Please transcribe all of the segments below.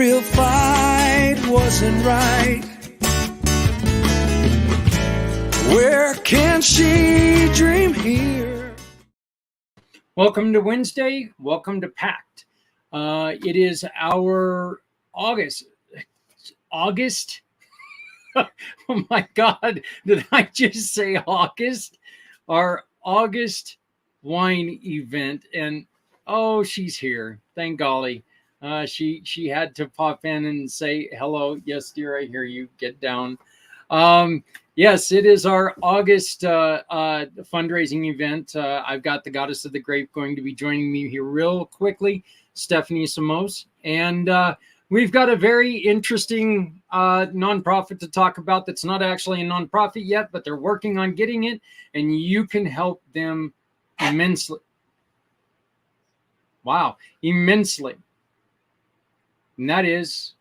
real fight wasn't right. Where can she dream here? Welcome to Wednesday. Welcome to pACT. It is our August. Oh my God, did I just say August? Our August wine event. And oh, she's here. Thank golly. She had to pop in and say hello. Yes, dear, I hear you. Get down. Yes, it is our August fundraising event. I've got the Goddess of the Grape going to be joining me here real quickly, Stephanie Samos. And we've got a very interesting nonprofit to talk about that's not actually a nonprofit yet, but they're working on getting it, and you can help them immensely. Wow, immensely. And that is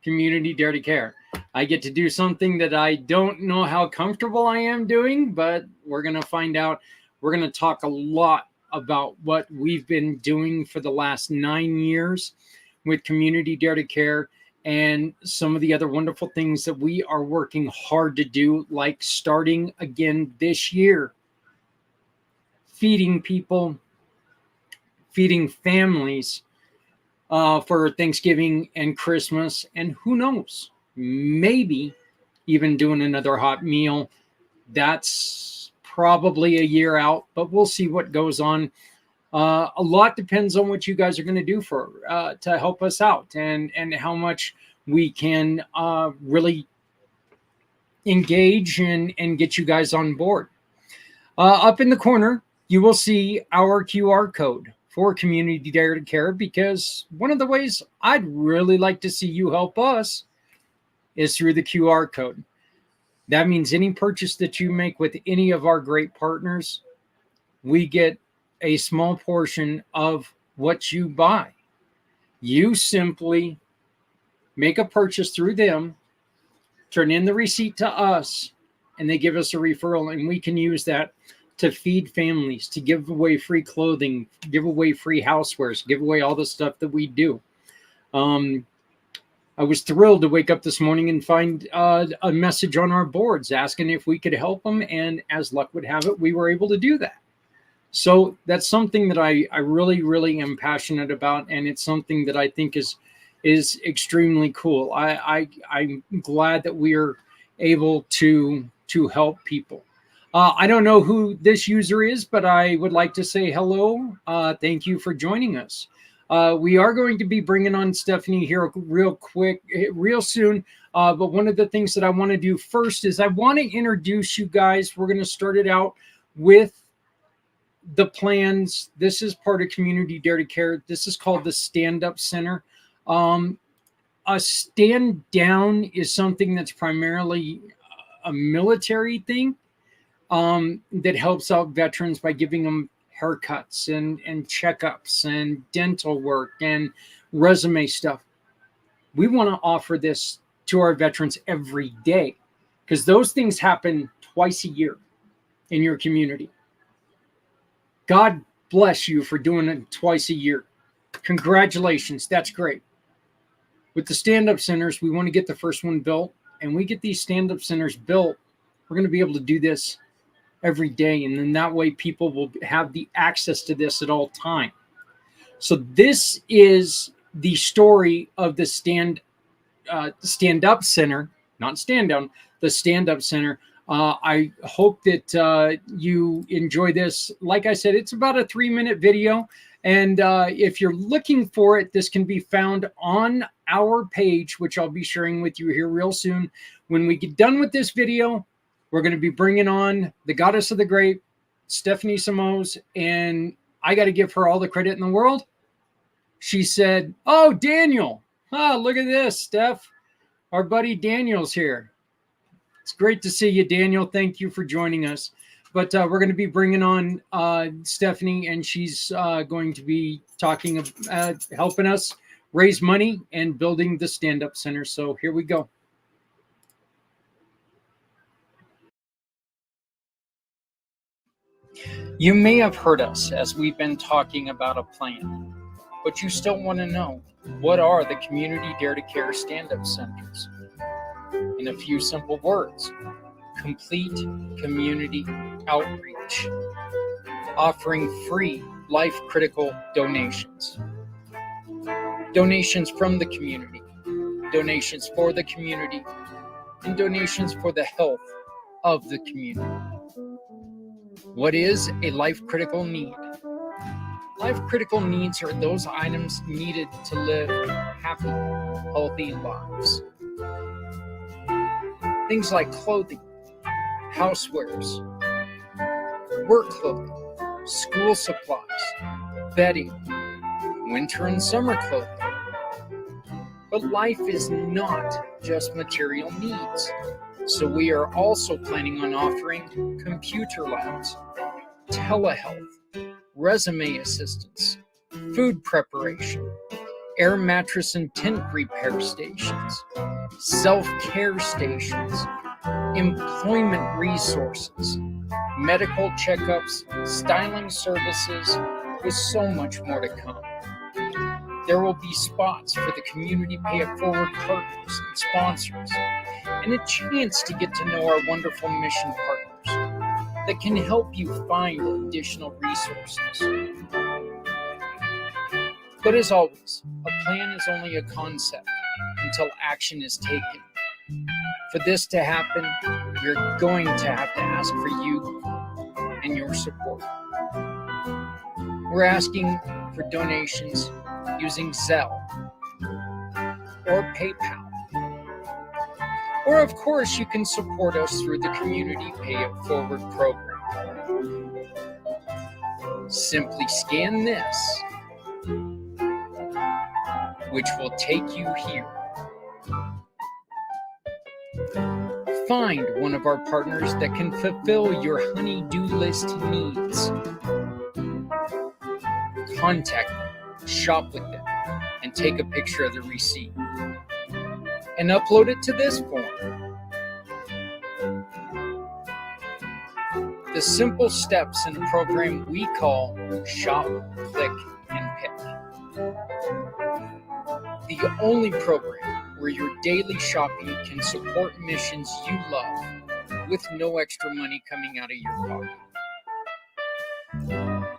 Community Dare to Care. I get to do something that I don't know how comfortable I am doing, but we're going to find out. We're going to talk a lot about what we've been doing for the last 9 years with Community Dare to Care and some of the other wonderful things that we are working hard to do, like starting again this year, feeding people, feeding families for Thanksgiving and Christmas, and who knows, maybe even doing another hot meal. That's probably a year out, but we'll see what goes on. A lot depends on what you guys are going to do for to help us out, and how much we can really engage and get you guys on board. Up in the corner, you will see our QR code for Community Dare to Care, because one of the ways I'd really like to see you help us is through the QR code. That means any purchase that you make with any of our great partners, we get a small portion of what you buy. You simply make a purchase through them, turn in the receipt to us, and they give us a referral, and we can use that to feed families, to give away free clothing, give away free housewares, give away all the stuff that we do. I was thrilled to wake up this morning and find a message on our boards asking if we could help them. And as luck would have it, we were able to do that. So that's something that I really, really am passionate about. And it's something that I think is extremely cool. I'm glad that we are able to help people. I don't know who this user is, but I would like to say hello. Thank you for joining us. We are going to be bringing on Stephanie here real soon. But one of the things that I want to do first is I want to introduce you guys. We're going to start it out with the plans. This is part of Community Dare to Care. This is called the Stand Up Center. A stand down is something that's primarily a military thing that helps out veterans by giving them haircuts and checkups and dental work and resume stuff. We want to offer this to our veterans every day, because those things happen twice a year in your community. God bless you for doing it twice a year. Congratulations. That's great. With the stand-up centers, we want to get the first one built, and we get these stand-up centers built. We're going to be able to do this every day, and then that way people will have the access to this at all time. So this is the story of the stand-up center, not stand down, the stand-up center. I hope that you enjoy this. Like I said, it's about a 3-minute video, and if you're looking for it, this can be found on our page, which I'll be sharing with you here real soon. When we get done with this video, we're going to be bringing on the Goddess of the Grape, Stephanie Samos, and I got to give her all the credit in the world. She said, "Oh, Daniel, look at this, Steph. Our buddy Daniel's here." It's great to see you, Daniel. Thank you for joining us. But we're going to be bringing on Stephanie, and she's going to be talking, helping us raise money and building the stand-up center. So here we go. You may have heard us as we've been talking about a plan. but you still want to know, what are the Community Dare to Care stand-up centers? In a few simple words: complete community outreach, offering free life-critical donations. Donations from the community, donations for the community, and donations for the health of the community. What is a life-critical need? Life-critical needs are those items needed to live happy, healthy lives. Things like clothing, housewares, work clothing, school supplies, bedding, winter and summer clothing. But life is not just material needs. So we are also planning on offering computer labs, telehealth, resume assistance, food preparation, air mattress and tent repair stations, self-care stations, employment resources, medical checkups, styling services, with so much more to come. There will be spots for the Community Pay It Forward partners and sponsors, and a chance to get to know our wonderful mission partners that can help you find additional resources. But as always, a plan is only a concept until action is taken. For this to happen, we're going to have to ask for you and your support. We're asking for donations using Zelle or PayPal. Or of course, you can support us through the Community Pay It Forward program. Simply scan this, which will take you here. Find one of our partners that can fulfill your honey-do list needs. Contact them, shop with them, and take a picture of the receipt. And upload it to this form. The simple steps in a program we call Shop, Click, and Pick. The only program where your daily shopping can support missions you love with no extra money coming out of your pocket.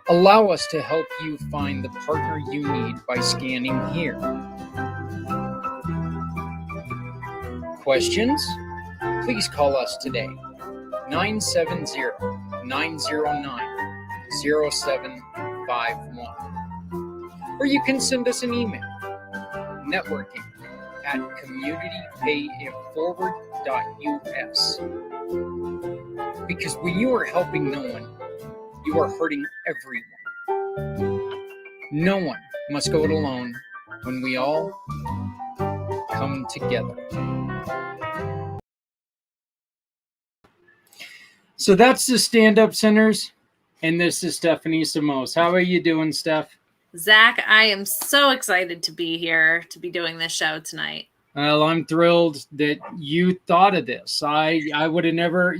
Allow us to help you find the partner you need by scanning here. Questions? Please call us today, 970-909-0751. Or you can send us an email, networking@communitypayitforward.us. Because when you are helping no one, you are hurting everyone. No one must go it alone when we all come together. So that's the stand-up centers, and this is Stephanie Samos. How are you doing, Steph? Zach, I am so excited to be here to be doing this show tonight. Well, I'm thrilled that you thought of this. I would have never,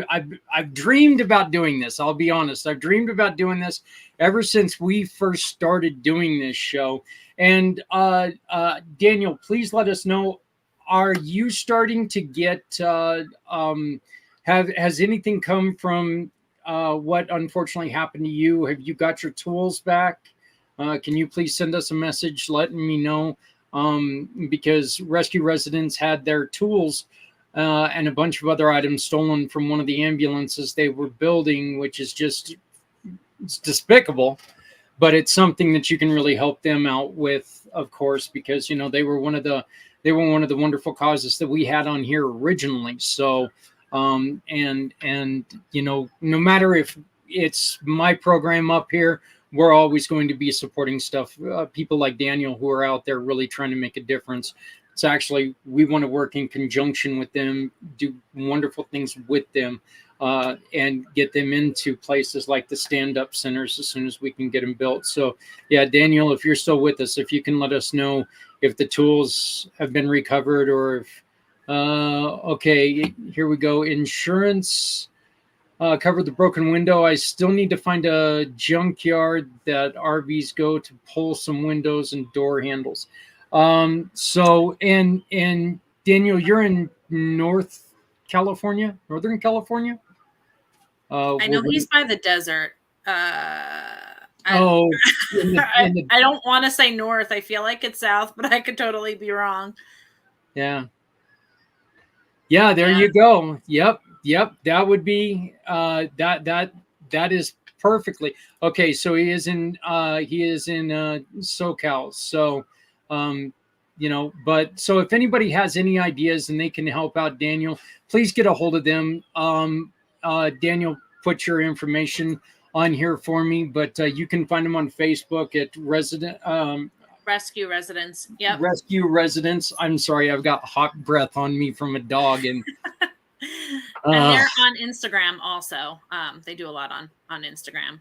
I've dreamed about doing this. I'll be honest. I've dreamed about doing this ever since we first started doing this show. And Daniel, please let us know, are you starting to get, has anything come from what unfortunately happened to you? Have you got your tools back? Can you please send us a message letting me know? Because rescue residents had their tools and a bunch of other items stolen from one of the ambulances they were building, which is just, it's despicable, but it's something that you can really help them out with, of course, because, they were one of the wonderful causes that we had on here originally. So, no matter if it's my program up here, we're always going to be supporting stuff. People like Daniel who are out there really trying to make a difference. It's actually, we want to work in conjunction with them, do wonderful things with them, and get them into places like the stand-up centers as soon as we can get them built. So yeah, Daniel, if you're still with us, if you can let us know if the tools have been recovered or if, okay, here we go. Insurance covered the broken window. I still need to find a junkyard that RVs go to pull some windows and door handles. So and Daniel, you're in Northern California. I know he's by the desert. Oh, I don't want to say north. I feel like it's south, but I could totally be wrong. Yeah. Yeah, there you go. Yep. That would be that is perfectly okay. So he is in SoCal. So but so if anybody has any ideas and they can help out Daniel, please get a hold of them. Daniel, put your information on here for me, but you can find them on Facebook at Rescue Residents. Yep. Rescue Residents. I'm sorry, I've got hot breath on me from a dog, and they're on Instagram also. They do a lot on Instagram.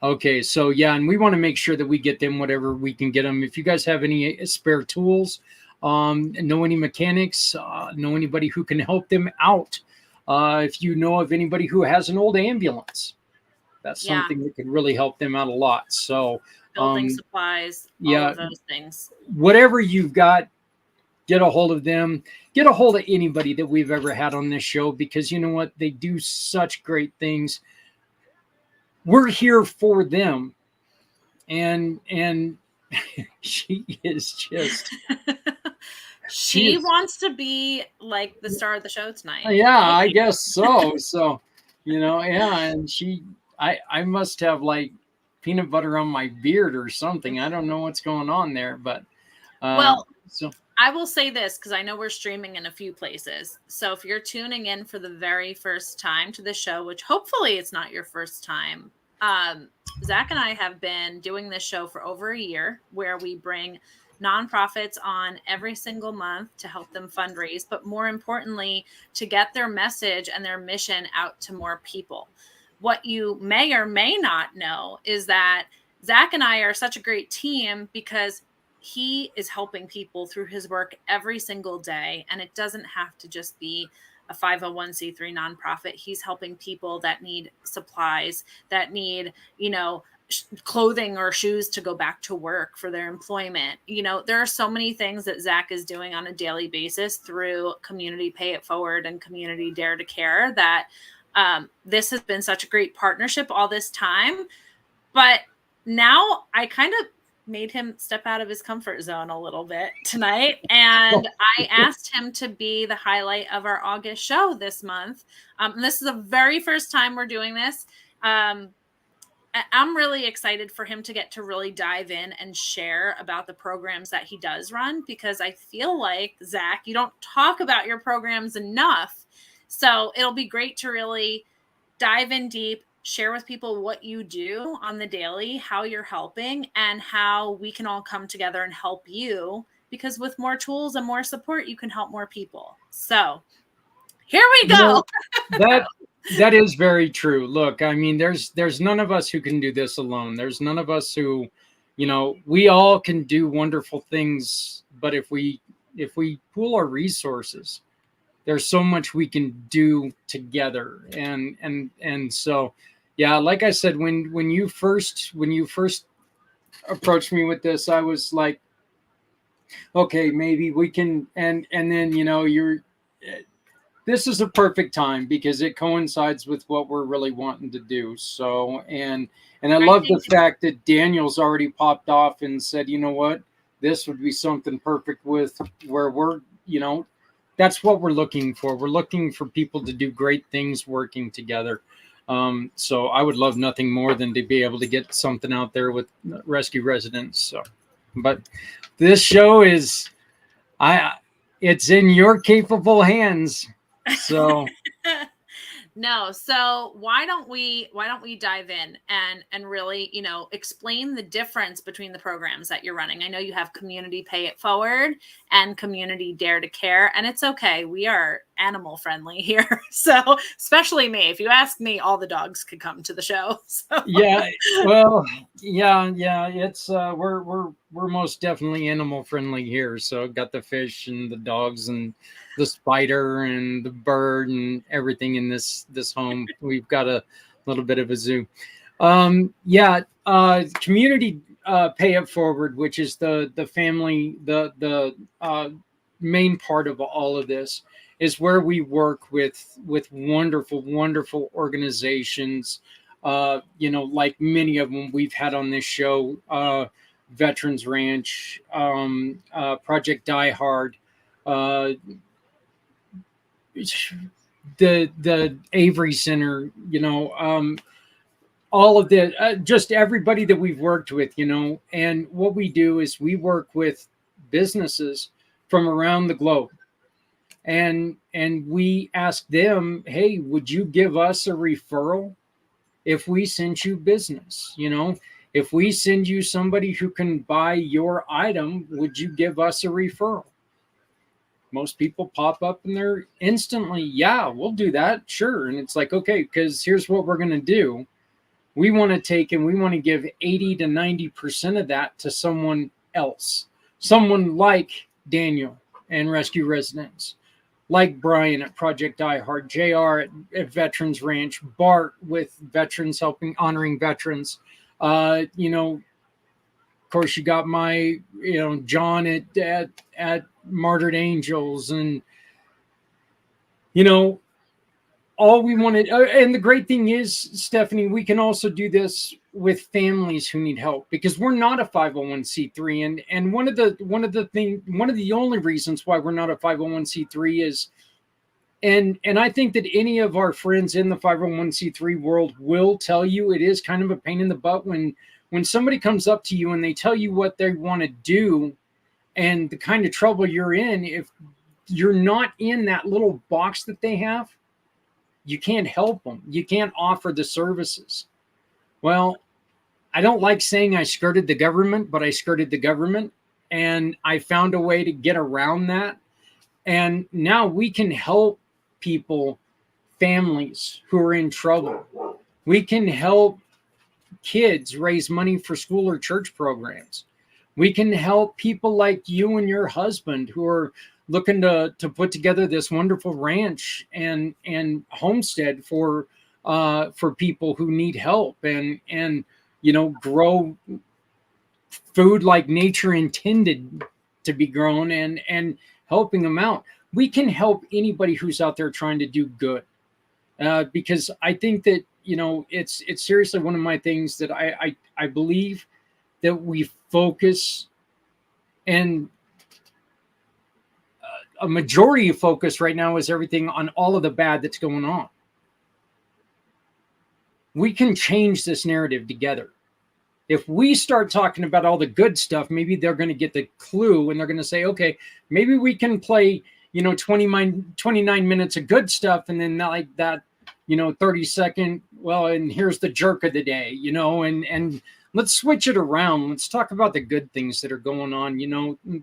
Okay, so yeah, and we want to make sure that we get them whatever we can get them. If you guys have any spare tools, know any mechanics, know anybody who can help them out. If you know of anybody who has an old ambulance, that's something that could really help them out a lot. So building supplies, all of those things. Whatever you've got, get a hold of them. Get a hold of anybody that we've ever had on this show, because you know what? They do such great things. We're here for them. And she is just... She wants to be like the star of the show tonight. Yeah, I guess so. So, and I must have like peanut butter on my beard or something. I don't know what's going on there, but I will say this, because I know we're streaming in a few places. So if you're tuning in for the very first time to the show, which hopefully it's not your first time, Zach and I have been doing this show for over a year, where we bring nonprofits on every single month to help them fundraise, but more importantly, to get their message and their mission out to more people. What you may or may not know is that Zach and I are such a great team because he is helping people through his work every single day. And it doesn't have to just be a 501c3 nonprofit. He's helping people that need supplies, that need, clothing or shoes to go back to work for their employment. There are so many things that Zach is doing on a daily basis through Community Pay It Forward and Community Dare to Care that this has been such a great partnership all this time. But now I kind of made him step out of his comfort zone a little bit tonight. And I asked him to be the highlight of our August show this month. And this is the very first time we're doing this. I'm really excited for him to get to really dive in and share about the programs that he does run, because I feel like, Zach, you don't talk about your programs enough. So it'll be great to really dive in deep, share with people what you do on the daily, how you're helping, and how we can all come together and help you, because with more tools and more support, you can help more people. So here we go. That is very true. Look, I mean, there's none of us who can do this alone. There's none of us who, we all can do wonderful things, but if we pool our resources, there's so much we can do together. And so, yeah, like I said, when you first approached me with this, I was like, okay, maybe we can, and then, this is a perfect time because it coincides with what we're really wanting to do. So, and I love the fact that Daniel's already popped off and said, you know what, this would be something perfect with where we're, that's what we're looking for. We're looking for people to do great things working together. So I would love nothing more than to be able to get something out there with Rescue Residents. So, but this show is, it's in your capable hands. So no. So why don't we dive in and really, explain the difference between the programs that you're running? I know you have Community Pay It Forward and Community Dare to Care, and it's okay. We are animal friendly here. So especially me, if you ask me, all the dogs could come to the show. So. Yeah. Well, yeah. It's, we're we're most definitely animal friendly here. So got the fish and the dogs and the spider and the bird and everything in this home. We've got a little bit of a zoo. Community pay it forward, which is the family, the main part of all of this, is where we work with wonderful organizations. Like many of them we've had on this show, Veterans Ranch, Project Die Hard, uh, the Avery Center, all of the just everybody that we've worked with, and what we do is we work with businesses from around the globe, and we ask them, hey, would you give us a referral if we send you business? If we send you somebody who can buy your item, would you give us a referral? Most people pop up and they're instantly, yeah, we'll do that, sure. And it's like, okay, because here's what we're going to do. We want to take and we want to give 80 to 90% of that to someone else, someone like Daniel and Rescue Residents, like Brian at Project Die Hard, JR at Veterans Ranch, Bart with Veterans Helping, Honoring Veterans. Of course, you got my, John at Martyred Angels, and all we wanted. And the great thing is, Stephanie, we can also do this with families who need help, because we're not a 501c3, and one of the only reasons why we're not a 501c3 is, and I think that any of our friends in the 501c3 world will tell you, it is kind of a pain in the butt when somebody comes up to you and they tell you what they want to do and the kind of trouble you're in. If you're not in that little box that they have, you can't help them. You can't offer the services. Well, I don't like saying I skirted the government, but I skirted the government, and I found a way to get around that. And now we can help people, families who are in trouble. We can help kids raise money for school or church programs. We can help people like you and your husband who are looking to put together this wonderful ranch and homestead for people who need help, and grow food like nature intended to be grown, and helping them out. We can help anybody who's out there trying to do good, because I think that it's seriously one of my things that I believe that we focus, and a majority of focus right now is everything on all of the bad that's going on. We can change this narrative together. If we start talking about all the good stuff, maybe they're going to get the clue and they're going to say, okay, maybe we can play, 29 minutes of good stuff, and then like that, 30-second, well, and here's the jerk of the day, and let's switch it around. Let's talk about the good things that are going on,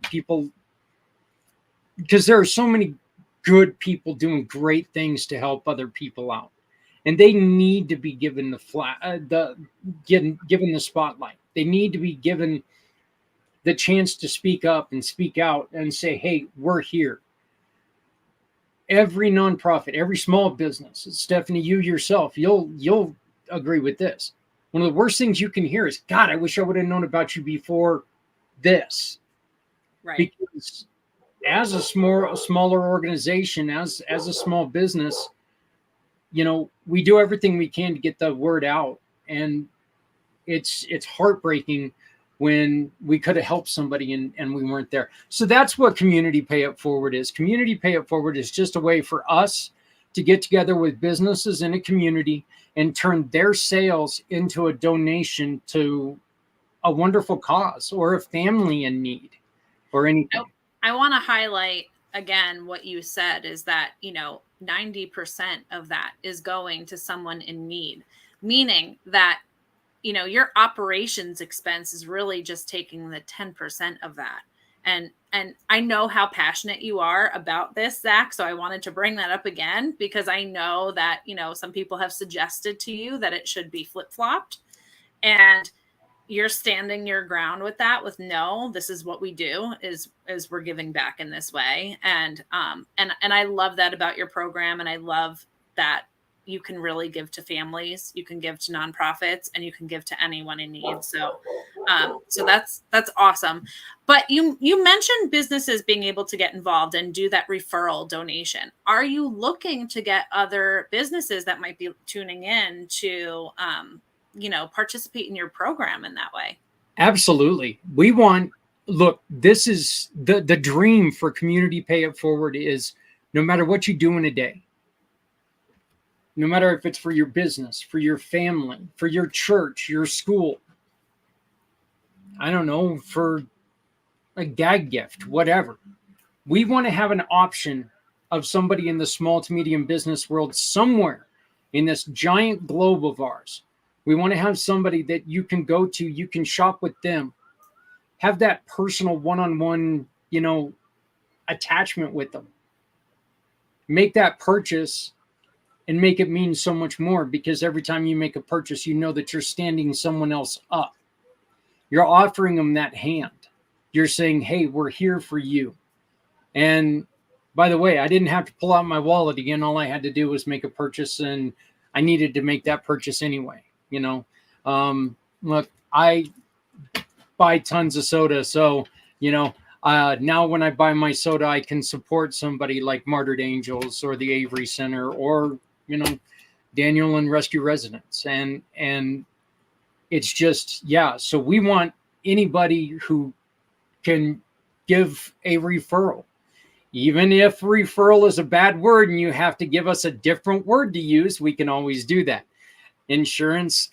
people, because there are so many good people doing great things to help other people out, and they need to be given given the spotlight. They need to be given the chance to speak up and speak out and say, hey, we're here. Every nonprofit, every small business, Stephanie, you yourself, you'll agree with this. One of the worst things you can hear is, God, I wish I would have known about you before this. Right. Because as a smaller organization, as a small business, we do everything we can to get the word out, and it's heartbreaking when we could have helped somebody and we weren't there. So that's what Community Pay It Forward is. Community Pay It Forward is just a way for us to get together with businesses in a community and turn their sales into a donation to a wonderful cause or a family in need or anything. I want to highlight again what you said is that 90% of that is going to someone in need, meaning that your operations expense is really just taking the 10% of that. And I know how passionate you are about this, Zach. So I wanted to bring that up again, because I know that, some people have suggested to you that it should be flip-flopped. And you're standing your ground with that, with no, this is what we do, is we're giving back in this way. And I love that about your program. And I love that you can really give to families, you can give to nonprofits, and you can give to anyone in need. So that's awesome. But you mentioned businesses being able to get involved and do that referral donation. Are you looking to get other businesses that might be tuning in to participate in your program in that way? Absolutely. Look, this is the dream for Community Pay It Forward is no matter what you do in a day, no matter if it's for your business, for your family, for your church, your school, I don't know, for a gag gift, whatever. We want to have an option of somebody in the small to medium business world somewhere in this giant globe of ours. We want to have somebody that you can go to, you can shop with them, have that personal one-on-one, attachment with them. Make that purchase and make it mean so much more, because every time you make a purchase, you know that you're standing someone else up. You're offering them that hand. You're saying, hey, we're here for you. And by the way, I didn't have to pull out my wallet again. All I had to do was make a purchase, and I needed to make that purchase anyway. Look, I buy tons of soda. So, now when I buy my soda, I can support somebody like Martyred Angels or the Avery Center or, Daniel and Rescue Residents. And it's just, so we want anybody who can give a referral, even if referral is a bad word and you have to give us a different word to use, we can always do that. Insurance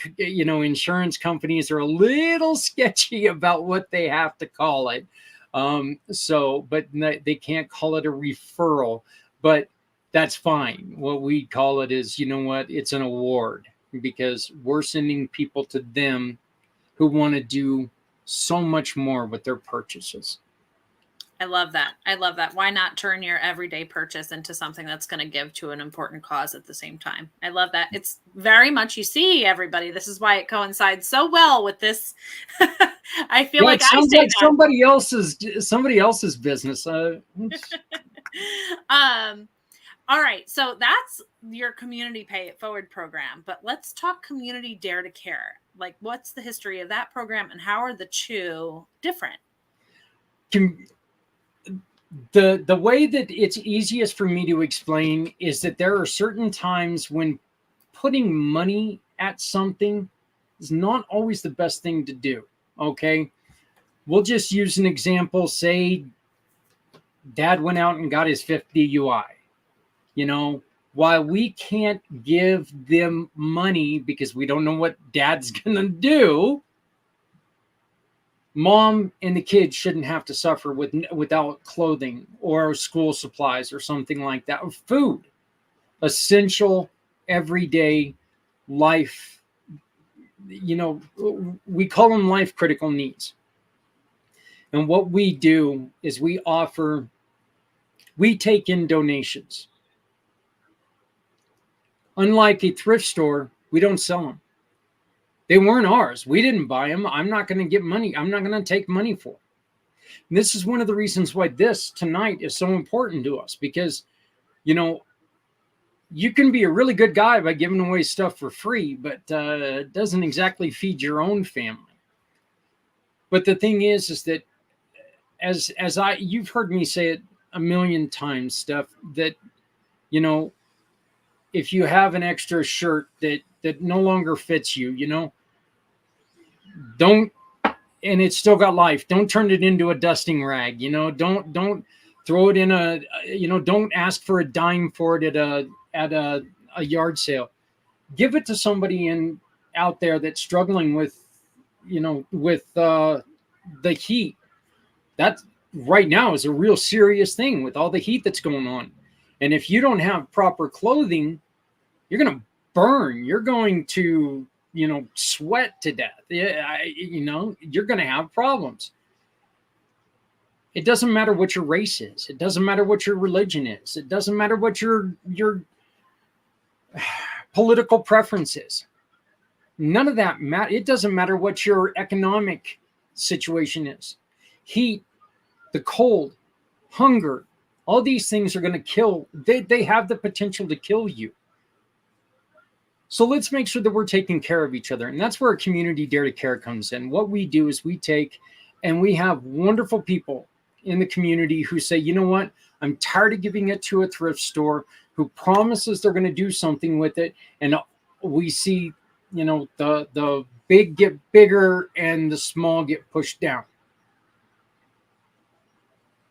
companies are a little sketchy about what they have to call it. But they can't call it a referral, but that's fine. What we call it is, it's an award, because we're sending people to them who want to do so much more with their purchases. I love that. Why not turn your everyday purchase into something that's going to give to an important cause at the same time? I love that. It's very much, you see, everybody, this is why it coincides so well with this. I feel like I say that. somebody else's business. All right. So that's your Community Pay It Forward program, but let's talk Community Dare to Care. Like, what's the history of that program and how are the two different? The way that it's easiest for me to explain is that there are certain times when putting money at something is not always the best thing to do. Okay. We'll just use an example. Say dad went out and got his 5th DUI. While we can't give them money because we don't know what dad's going to do, mom and the kids shouldn't have to suffer without clothing or school supplies or something like that, or food, essential everyday life. We call them life critical needs. And what we do is we take in donations. Unlike a thrift store, we don't sell them. They weren't ours. We didn't buy them. I'm not going to get money. I'm not going to take money for them. And this is one of the reasons why this tonight is so important to us, because, you can be a really good guy by giving away stuff for free, but it doesn't exactly feed your own family. But the thing is that you've heard me say it a million times, Steph, that, if you have an extra shirt that no longer fits you, don't, and it's still got life, don't turn it into a dusting rag, don't throw it in don't ask for a dime for it at a yard sale. Give it to somebody out there that's struggling with the heat. That right now is a real serious thing with all the heat that's going on. And if you don't have proper clothing, you're going to burn. You're going to, sweat to death. You're going to have problems. It doesn't matter what your race is. It doesn't matter what your religion is. It doesn't matter what your political preference is. None of that matter. It doesn't matter what your economic situation is. Heat, the cold, hunger, all these things are going to kill. They have the potential to kill you. So let's make sure that we're taking care of each other. And that's where Community Dare to Care comes in. What we do is we take, and we have wonderful people in the community who say, you know what? I'm tired of giving it to a thrift store who promises they're going to do something with it. And we see, the big get bigger and the small get pushed down.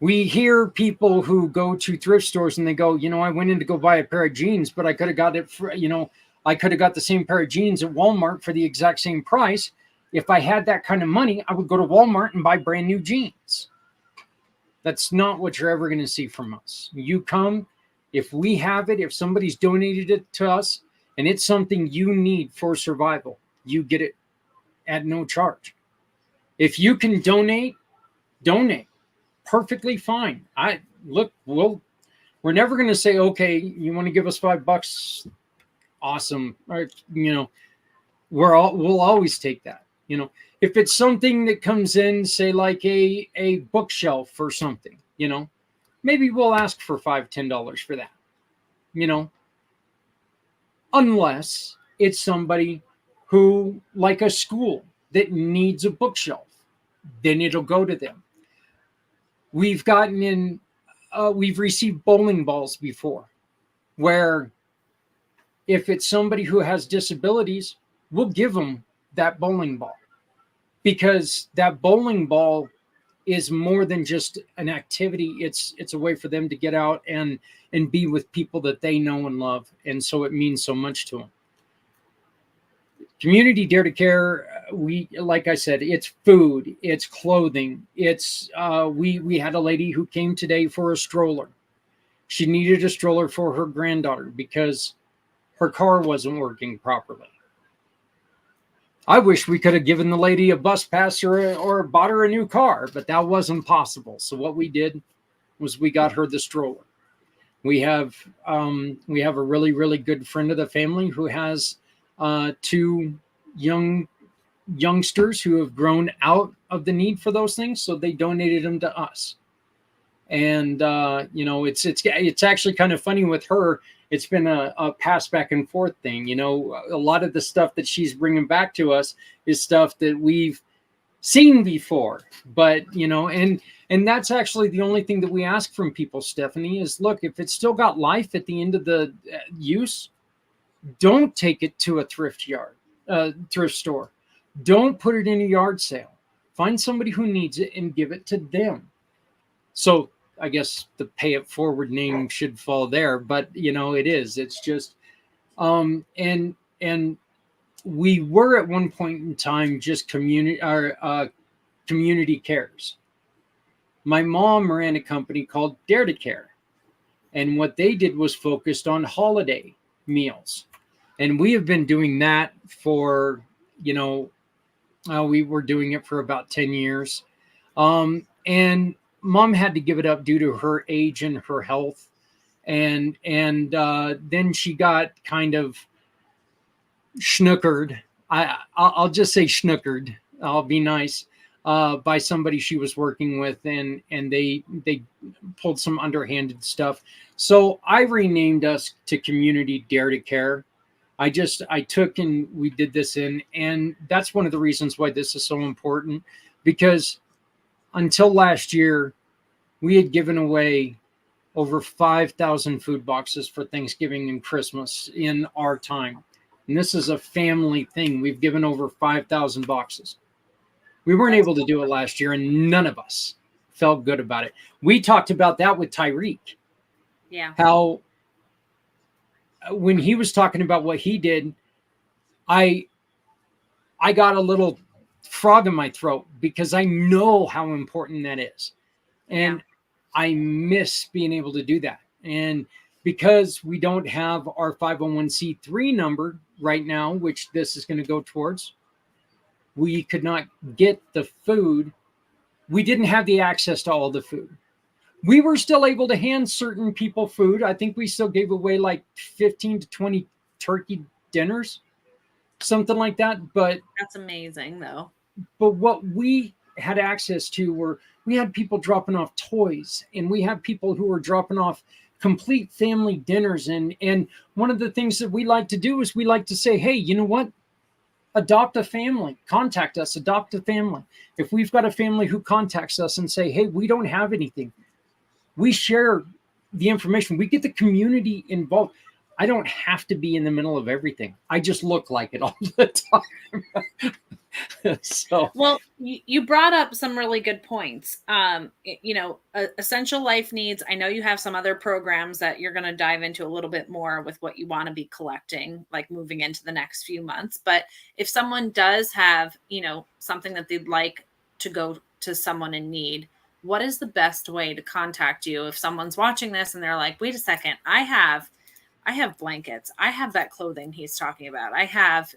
We hear people who go to thrift stores and they go, I went in to go buy a pair of jeans, but I could have got it for, I could have got the same pair of jeans at Walmart for the exact same price. If I had that kind of money, I would go to Walmart and buy brand new jeans. That's not what you're ever going to see from us. You come, if we have it, if somebody's donated it to us, and it's something you need for survival, you get it at no charge. If you can donate. Perfectly fine. We're never going to say, okay, you want to give us $5? Awesome. Or, we'll always take that. If it's something that comes in, say like a bookshelf or something, maybe we'll ask for $5-10 for that, unless it's somebody who, like a school that needs a bookshelf, then it'll go to them. We've we've received bowling balls before, where if it's somebody who has disabilities, we'll give them that bowling ball, because that bowling ball is more than just an activity. It's a way for them to get out and be with people that they know and love. And so it means so much to them. Community Dare to Care, like I said, it's food, it's clothing, it's we had a lady who came today for a stroller. She needed a stroller for her granddaughter because her car wasn't working properly. I wish we could have given the lady a bus pass or bought her a new car, but that wasn't possible. So what we did was we got her the stroller. We have a really, really good friend of the family who has 2 youngsters who have grown out of the need for those things, so they donated them to us. And it's actually kind of funny with her. It's been a pass back and forth thing. A lot of the stuff that she's bringing back to us is stuff that we've seen before, but and that's actually the only thing that we ask from people, Stephanie, is look, if it's still got life at the end of the use, don't take it to a thrift store. Don't put it in a yard sale. Find somebody who needs it and give it to them. So I guess the Pay It Forward name should fall there, but it is. It's just, and we were at one point in time just community cares. My mom ran a company called Dare to Care, and what they did was focused on holiday meals. And we have been doing that for, we were doing it for about 10 years. And Mom had to give it up due to her age and her health. And then she got kind of schnookered. I'll just say schnookered. I'll be nice. By somebody she was working with, and they pulled some underhanded stuff. So I renamed us to Community Dare to Care. I took and we did this and that's one of the reasons why this is so important, because until last year, we had given away over 5,000 food boxes for Thanksgiving and Christmas in our time. And this is a family thing. We've given over 5,000 boxes. We weren't able to do it last year, and none of us felt good about it. We talked about that with Tyreek. Yeah. How when he was talking about what he did, I got a little frog in my throat because I know how important that is. And I miss being able to do that. And because we don't have our 501c3 number right now, which this is going to go towards, we could not get the food. We didn't have the access to all the food. We were still able to hand certain people food. I think we still gave away like 15 to 20 turkey dinners. something like that. But that's amazing, though. But what we had access to were, we had people dropping off toys, and we had people who were dropping off complete family dinners. And one of the things that we like to do is we like to say, hey, you know what? Adopt a family, contact us, adopt a family. If we've got a family who contacts us and say, hey, we don't have anything, we share the information, we get the community involved. I don't have to be in the middle of everything. I just look like it all the time. So, well, you brought up some really good points. Essential life needs. I know you have some other programs that you're going to dive into a little bit more with what you want to be collecting, like moving into the next few months. But if someone does have, something that they'd like to go to someone in need, what is the best way to contact you if someone's watching this and they're like, wait a second, I have blankets, I have that clothing he's talking about, I have,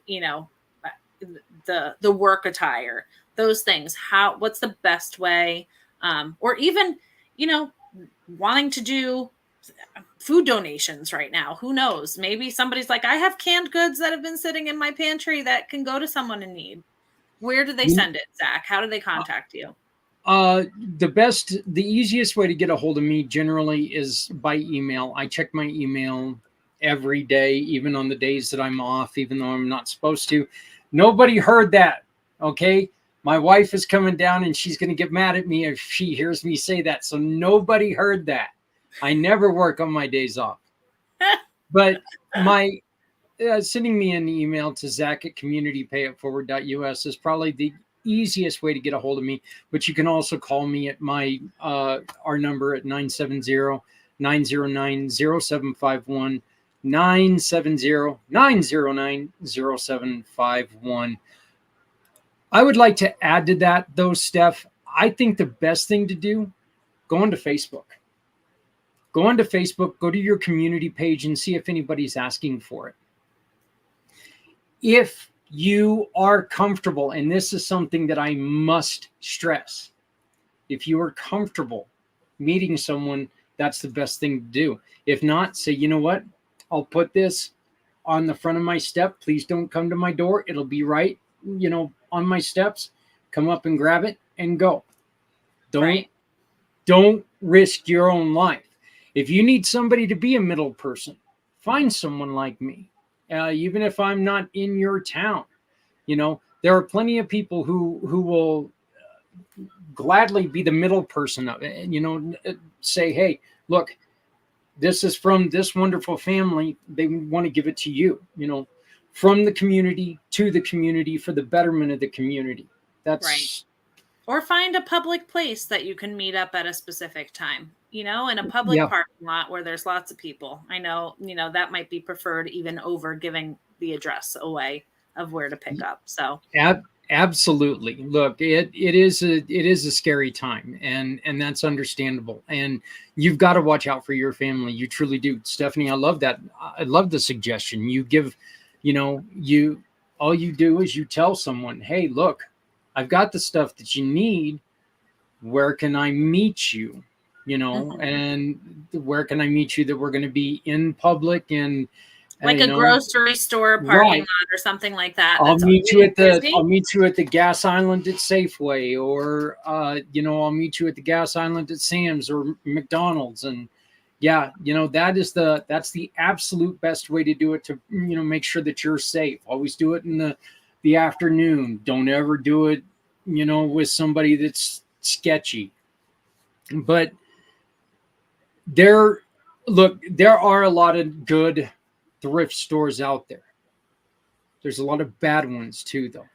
the work attire, those things. What's the best way? Or even, wanting to do food donations right now. Who knows? Maybe somebody's like, I have canned goods that have been sitting in my pantry that can go to someone in need. Where do they send it, Zach? How do they contact you? The easiest way to get a hold of me generally is by email. I check my email every day, even on the days that I'm off, even though I'm not supposed to. Nobody heard that. Okay. My wife is coming down and she's going to get mad at me if she hears me say that. So nobody heard that. I never work on my days off. But sending me an email to zach@communitypayitforward.us is probably the easiest way to get a hold of me. But you can also call me at our number at 970-909-0751. 970-909-0751. I would like to add to that, though, Steph. I think the best thing to do, go onto Facebook. Go to your community page and see if anybody's asking for it. If you are comfortable, and this is something that I must stress, if you are comfortable meeting someone, that's the best thing to do. If not, say, you know what? I'll put this on the front of my step. Please don't come to my door. It'll be right, on my steps. Come up and grab it and go. Don't risk your own life. If you need somebody to be a middle person, find someone like me. Even if I'm not in your town, there are plenty of people who will gladly be the middle person of it. Say, hey, look, this is from this wonderful family. They want to give it to you, from the community to the community for the betterment of the community. That's right. Or find a public place that you can meet up at a specific time, in a public parking lot where there's lots of people. I know, that might be preferred even over giving the address away of where to pick up. So absolutely. Look, it is a scary time, and that's understandable. And you've got to watch out for your family. You truly do. Stephanie, I love that. I love the suggestion. You give, all you do is you tell someone, hey, look, I've got the stuff that you need. Where can I meet you? And where can I meet you that we're going to be in public and like a grocery store parking lot or something like that. I'll meet you at the gas island at Safeway, or I'll meet you at the gas island at Sam's or McDonald's. And that's the absolute best way to do it, to make sure that you're safe. Always do it in the afternoon. Don't ever do it with somebody that's sketchy. But there are a lot of good thrift stores out there. There's a lot of bad ones too, though.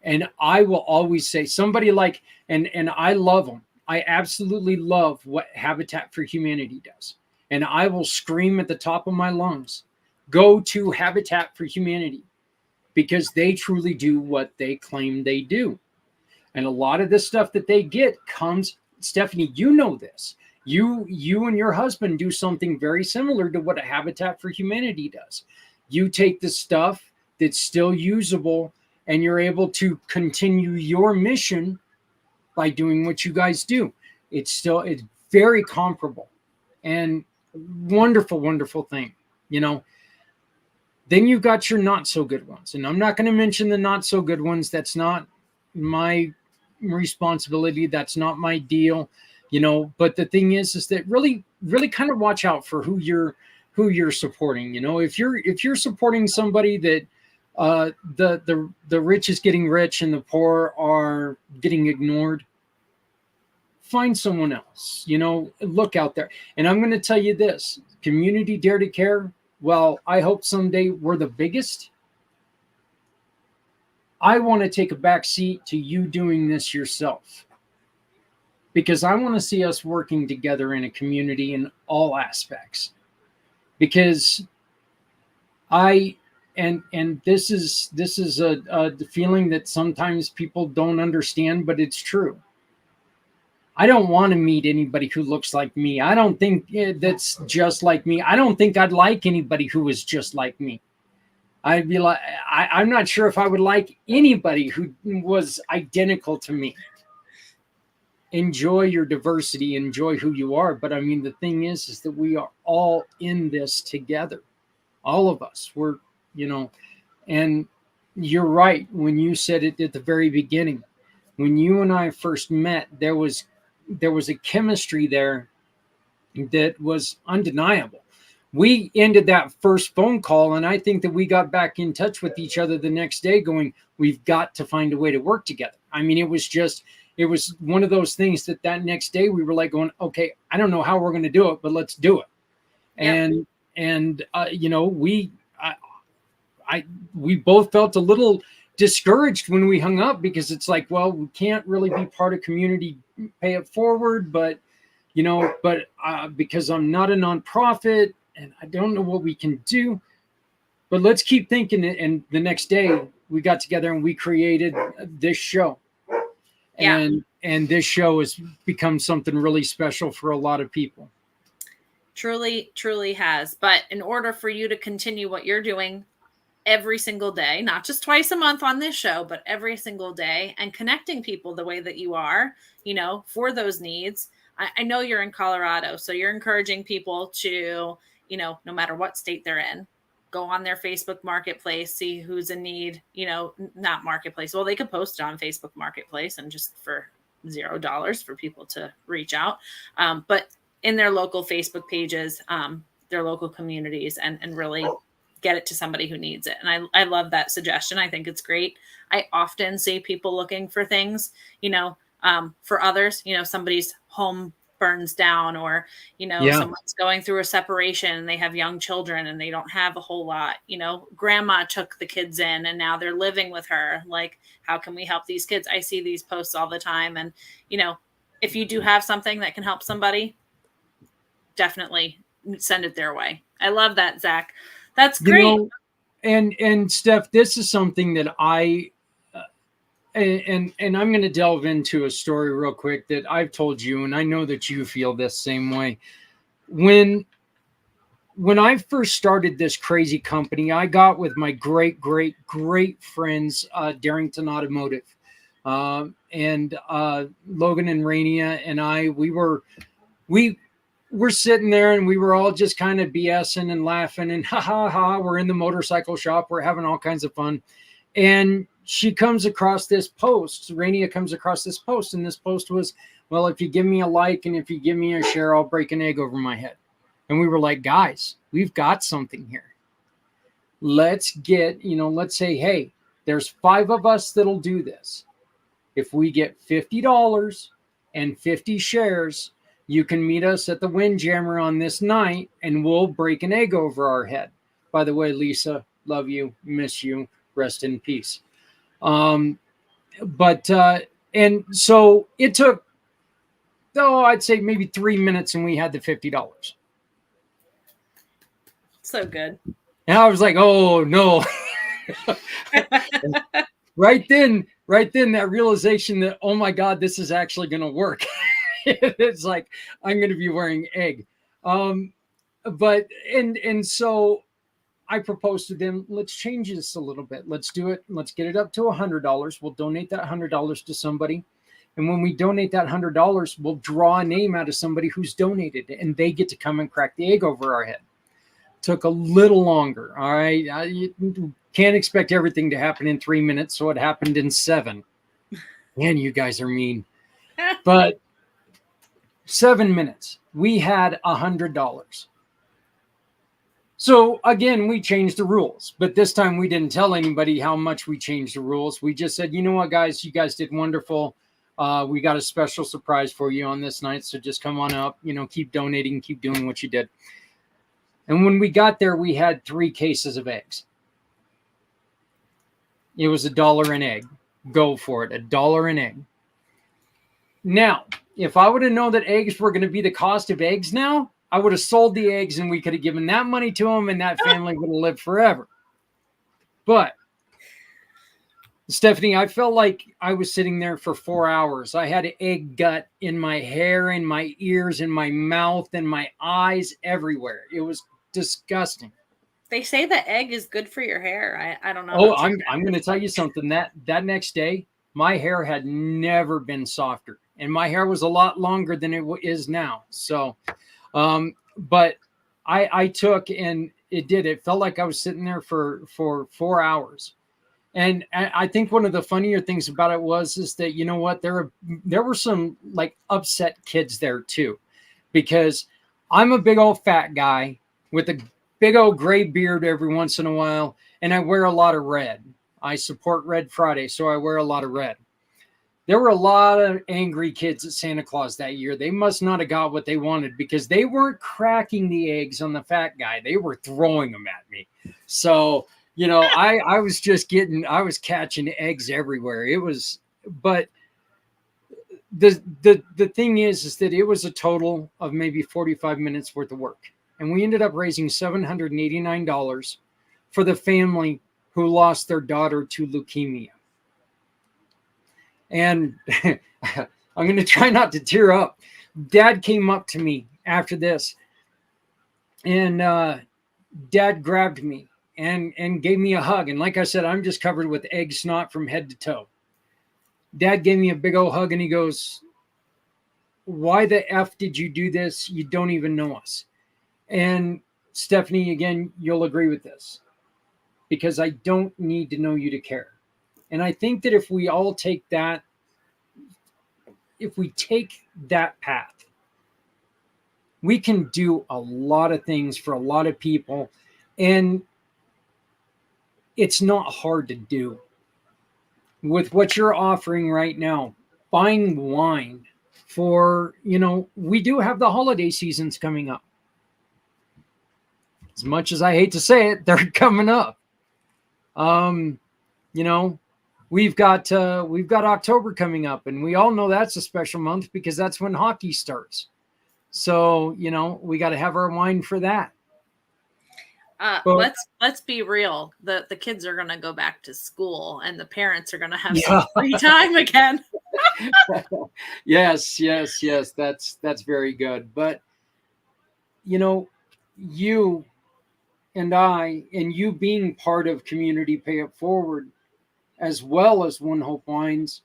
And I will always say, somebody like, and I love them. I absolutely love what Habitat for Humanity does. And I will scream at the top of my lungs, go to Habitat for Humanity, because they truly do what they claim they do. And a lot of the stuff that they get comes, Stephanie, you know this. You and your husband do something very similar to what a Habitat for Humanity does. You take the stuff that's still usable and you're able to continue your mission by doing what you guys do. It's very comparable and wonderful, wonderful thing. Then you've got your not so good ones. And I'm not going to mention the not so good ones. That's not my responsibility. That's not my deal, but the thing is that really, really kind of watch out for who you're supporting. If you're supporting somebody that the rich is getting rich and the poor are getting ignored, find someone else. Look out there. And I'm going to tell you this: community dare to care. Well, I hope someday we're the biggest. I want to take a back seat to you doing this yourself, because I want to see us working together in a community in all aspects. Because this is a feeling that sometimes people don't understand, but it's true. I don't want to meet anybody who looks like me. I don't think that's just like me. I don't think I'd like anybody who was just like me. I'd be like, I'm not sure if I would like anybody who was identical to me. Enjoy your diversity, enjoy who you are. But I mean, the thing is that we are all in this together. All of us. And you're right when you said it at the very beginning. When you and I first met, there was a chemistry there that was undeniable. We ended that first phone call, and I think that we got back in touch with each other the next day going, we've got to find a way to work together. I mean, it was one of those things that next day we were like going, okay, I don't know how we're going to do it, but let's do it. Yep. And we both felt a little discouraged when we hung up, because it's like, well, we can't really be part of community pay it forward, but because I'm not a nonprofit and I don't know what we can do, but let's keep thinking it. And the next day we got together and we created this show. Yeah. And this show has become something really special for a lot of people. Truly, truly has. But in order for you to continue what you're doing every single day, not just twice a month on this show, but every single day, and connecting people the way that you are, for those needs. I know you're in Colorado, so you're encouraging people to, no matter what state they're in, go on their Facebook Marketplace, see who's in need, not Marketplace. Well, they could post it on Facebook Marketplace and just for $0 for people to reach out. But in their local Facebook pages, their local communities, and really get it to somebody who needs it. And I love that suggestion. I think it's great. I often see people looking for things, for others, somebody's home burns down, or, someone's going through a separation and they have young children and they don't have a whole lot, grandma took the kids in and now they're living with her. Like, how can we help these kids? I see these posts all the time. And, if you do have something that can help somebody, definitely send it their way. I love that, Zach. That's great. And Steph, this is something that and I'm going to delve into a story real quick that I've told you, and I know that you feel this same way. When I first started this crazy company, I got with my great friends, Darrington Automotive, and Logan and Rania and I. We're sitting there and we were all just kind of BSing and laughing and ha. We're in the motorcycle shop. We're having all kinds of fun. And she comes across this post. Rania comes across this post. And this post was, well, if you give me a like and if you give me a share, I'll break an egg over my head. And we were like, guys, we've got something here. Let's get, let's say, hey, there's 5 of us that'll do this. If we get $50 and 50 shares, you can meet us at the Windjammer on this night and we'll break an egg over our head. By the way, Lisa, love you, miss you, rest in peace. And so it took, I'd say maybe 3 minutes and we had the $50. So good. And I was like, oh no. Right then, that realization that, oh my God, this is actually going to work. It's like, I'm going to be wearing egg. But so I proposed to them, let's change this a little bit. Let's do it. Let's get it up to $100. We'll donate that $100 to somebody. And when we donate that $100, we'll draw a name out of somebody who's donated and they get to come and crack the egg over our head. took a little longer. All right. You can't expect everything to happen in 3 minutes. So it happened in 7. Man, you guys are mean. But 7 minutes, we had $100. So again, we changed the rules, but this time we didn't tell anybody how much we changed the rules. We just said, you know what, guys, you guys did wonderful. We got a special surprise for you on this night. So just come on up, keep donating, keep doing what you did. And when we got there, we had 3 cases of eggs. It was $1 an egg. Go for it. $1 an egg. Now, if I would have known that eggs were going to be the cost of eggs now, I would have sold the eggs and we could have given that money to them and that family would have lived forever. But Stephanie, I felt like I was sitting there for 4 hours. I had egg gut in my hair, in my ears, in my mouth, in my eyes, everywhere. It was disgusting. They say that egg is good for your hair. I don't know. Oh, I'm going to tell you something. That next day, my hair had never been softer. And my hair was a lot longer than it is now. So, but I took, and it felt like I was sitting there for 4 hours. And I think one of the funnier things about it is that, you know what, there were some like upset kids there too, because I'm a big old fat guy with a big old gray beard every once in a while. And I wear a lot of red. I support Red Friday, so I wear a lot of red. There were a lot of angry kids at Santa Claus that year. They must not have got what they wanted because they weren't cracking the eggs on the fat guy. They were throwing them at me. So, I was catching eggs everywhere. But the thing is that it was a total of maybe 45 minutes worth of work. And we ended up raising $789 for the family who lost their daughter to leukemia. And I'm going to try not to tear up. Dad came up to me after this, and Dad grabbed me and gave me a hug. And like I said, I'm just covered with egg snot from head to toe. Dad gave me a big old hug and he goes, "Why the F did you do this? You don't even know us." And Stephanie, again, you'll agree with this, because I don't need to know you to care. And I think that if we all take that path, we can do a lot of things for a lot of people. And it's not hard to do. With what you're offering right now, buying wine for, we do have the holiday seasons coming up. As much as I hate to say it, they're coming up. We've got October coming up, and we all know that's a special month because that's when hockey starts. So, we got to have our wine for that. Let's be real. The kids are going to go back to school and the parents are going to have some free time again. Yes. That's very good. But, you and I, and you being part of Community Pay It Forward, as well as One Hope Wines,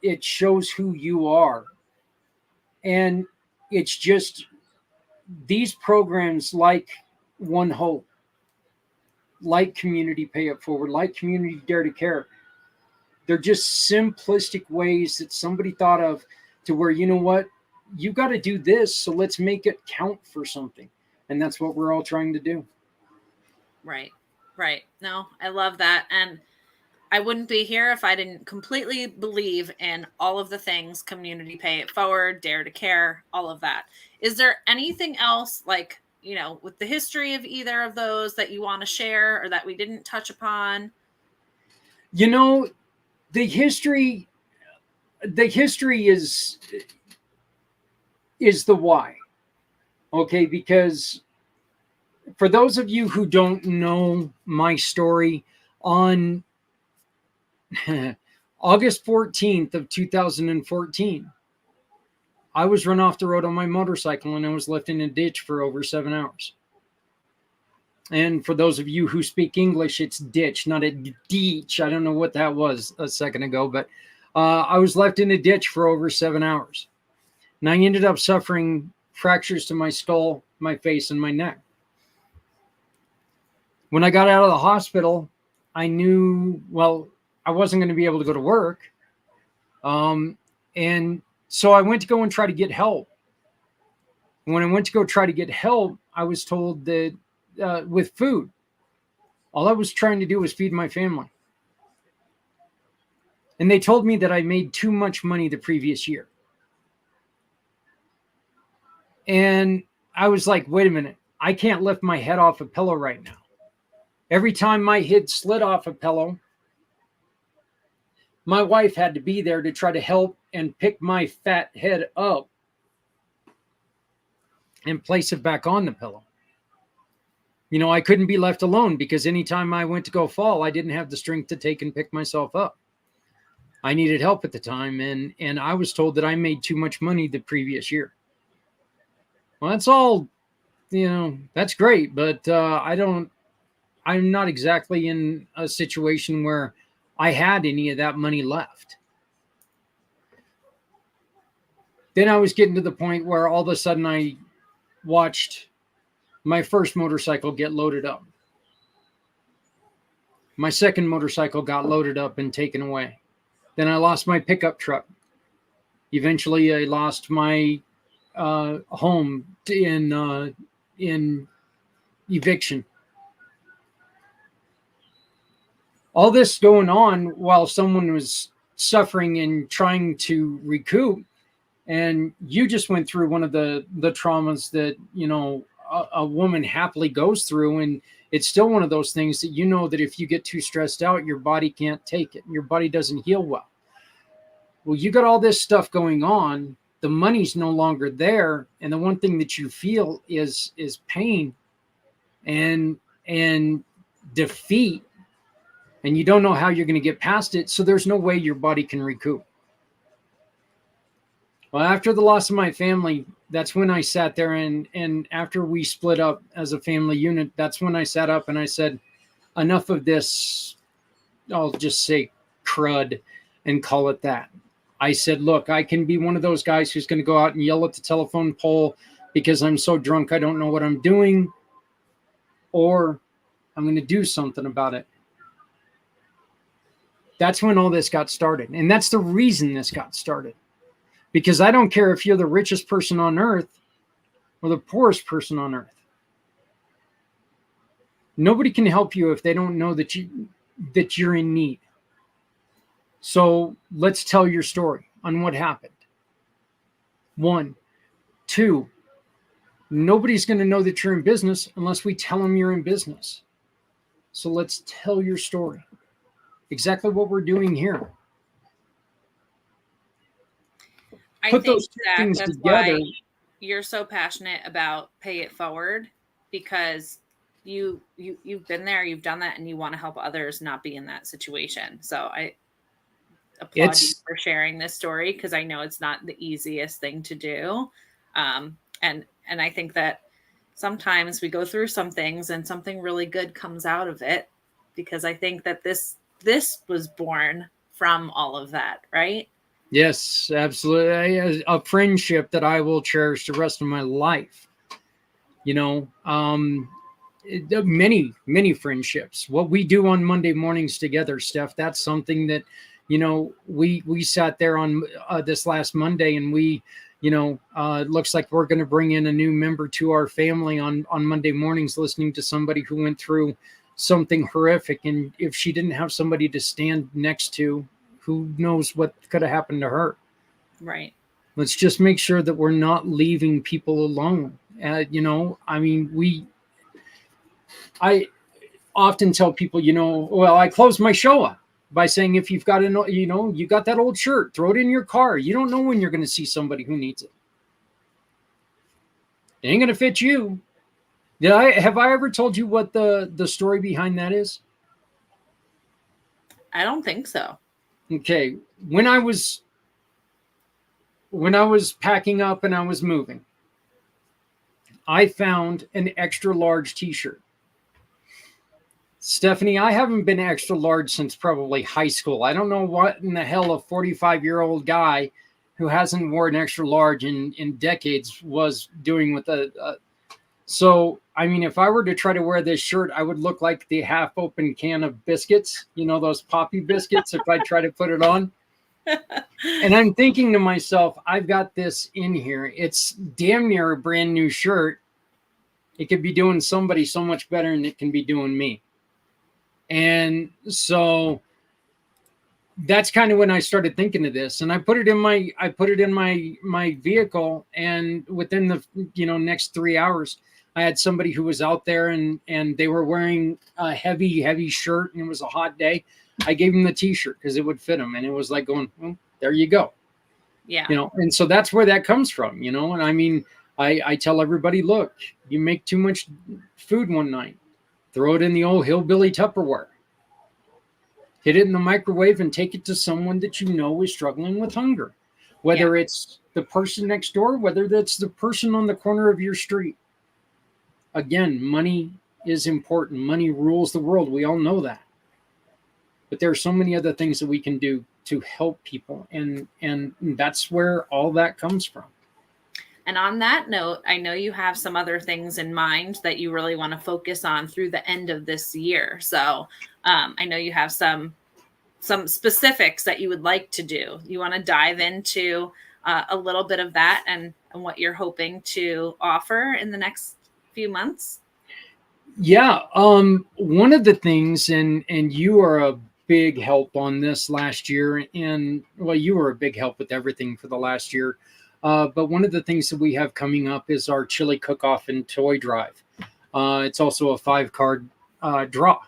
it shows who you are. And it's just these programs like One Hope, like Community Pay It Forward, like Community Dare to Care, they're just simplistic ways that somebody thought of to where, you know what, you got to do this, so let's make it count for something. And that's what we're all trying to do. Right. No, I love that. And I wouldn't be here if I didn't completely believe in all of the things: Community Pay It Forward, Dare to Care, all of that. Is there anything else, like, with the history of either of those that you want to share or that we didn't touch upon? The history is the why. Okay, because for those of you who don't know my story, on August 14th of 2014, I was run off the road on my motorcycle and I was left in a ditch for over 7 hours. And for those of you who speak English, it's ditch, not a ditch. I don't know what that was a second ago, but I was left in a ditch for over 7 hours. And I ended up suffering fractures to my skull, my face, and my neck. When I got out of the hospital, I knew, well, I wasn't going to be able to go to work. And so I went to go and try to get help. When I went to go try to get help, I was told that with food, all I was trying to do was feed my family. And they told me that I made too much money the previous year. And I was like, wait a minute, I can't lift my head off a pillow right now. Every time my head slid off a pillow, my wife had to be there to try to help and pick my fat head up and place it back on the pillow. You know, I couldn't be left alone because anytime I went to go fall, I didn't have the strength to take and pick myself up. I needed help at the time, and I was told that I made too much money the previous year. Well, that's all, you know, that's great, but I'm not exactly in a situation where I had any of that money left. Then I was getting to the point where all of a sudden I watched my first motorcycle get loaded up. My second motorcycle got loaded up and taken away. Then I lost my pickup truck. Eventually I lost my home in eviction. All this going on while someone was suffering and trying to recoup. And you just went through one of the traumas that, you know, a woman happily goes through. And it's still one of those things that, you know, that if you get too stressed out, your body can't take it. Your body doesn't heal well. Well, you got all this stuff going on. The money's no longer there. And the one thing that you feel is pain and defeat. And you don't know how you're going to get past it. So there's no way your body can recoup. Well, after the loss of my family, that's when I sat there and after we split up as a family unit, that's when I sat up and I said, enough of this, I'll just say crud and call it that. I said, look, I can be one of those guys who's going to go out and yell at the telephone pole because I'm so drunk I don't know what I'm doing, or I'm going to do something about it. That's when all this got started. And that's the reason this got started. Because I don't care if you're the richest person on earth or the poorest person on earth. Nobody can help you if they don't know that you're in need. So let's tell your story on what happened. 1, 2, nobody's going to know that you're in business unless we tell them you're in business. So let's tell your story. Exactly what we're doing here. I Put think those two things that's together. why you're so passionate about Pay It Forward, because you've been there, you've done that, and you want to help others not be in that situation. So I applaud you for sharing this story, because I know it's not the easiest thing to do. And I think that sometimes we go through some things and something really good comes out of it, because I think that this was born from all of that, right? Yes, absolutely. A friendship that I will cherish the rest of my life. You know, many, many friendships. What we do on Monday mornings together, Steph, that's something that, you know, we sat there on this last Monday and we, you know, it looks like we're going to bring in a new member to our family on Monday mornings, listening to somebody who went through something horrific. And if she didn't have somebody to stand next to, who knows what could have happened to her. Right. Let's just make sure that we're not leaving people alone. You know, I mean, I often tell people, you know, well, I close my show up by saying, if you've got you got that old shirt, throw it in your car. You don't know when you're going to see somebody who needs it. It ain't going to fit you. Have I ever told you what the story behind that is? I don't think so. Okay. When I was packing up and I was moving, I found an extra large t-shirt. Stephanie, I haven't been extra large since probably high school. I don't know what in the hell a 45-year-old guy who hasn't worn extra large in decades was doing with a So, I mean, if I were to try to wear this shirt, I would look like the half open can of biscuits, those poppy biscuits, if I try to put it on. And I'm thinking to myself, I've got this in here. It's damn near a brand new shirt. It could be doing somebody so much better than it can be doing me. And so that's kind of when I started thinking of this, and I put it in my vehicle, and within the next 3 hours, I had somebody who was out there and they were wearing a heavy shirt, and it was a hot day. I gave them the t-shirt because it would fit them, and it was like going, well, there you go. Yeah. And so that's where that comes from, and I mean, I tell everybody, look, you make too much food one night, throw it in the old hillbilly Tupperware. Hit it in the microwave and take it to someone that you know is struggling with hunger. Whether it's the person next door, whether that's the person on the corner of your street. Again, money is important. Money rules the world. We all know that. But there are so many other things that we can do to help people. And that's where all that comes from. And on that note, I know you have some other things in mind that you really want to focus on through the end of this year. So I know you have some specifics that you would like to do. You want to dive into a little bit of that and what you're hoping to offer in the next few months? Yeah. One of the things, and you are a big help on this last year, and well, you were a big help with everything for the last year. But one of the things that we have coming up is our chili cook-off and toy drive. It's also a 5-card draw.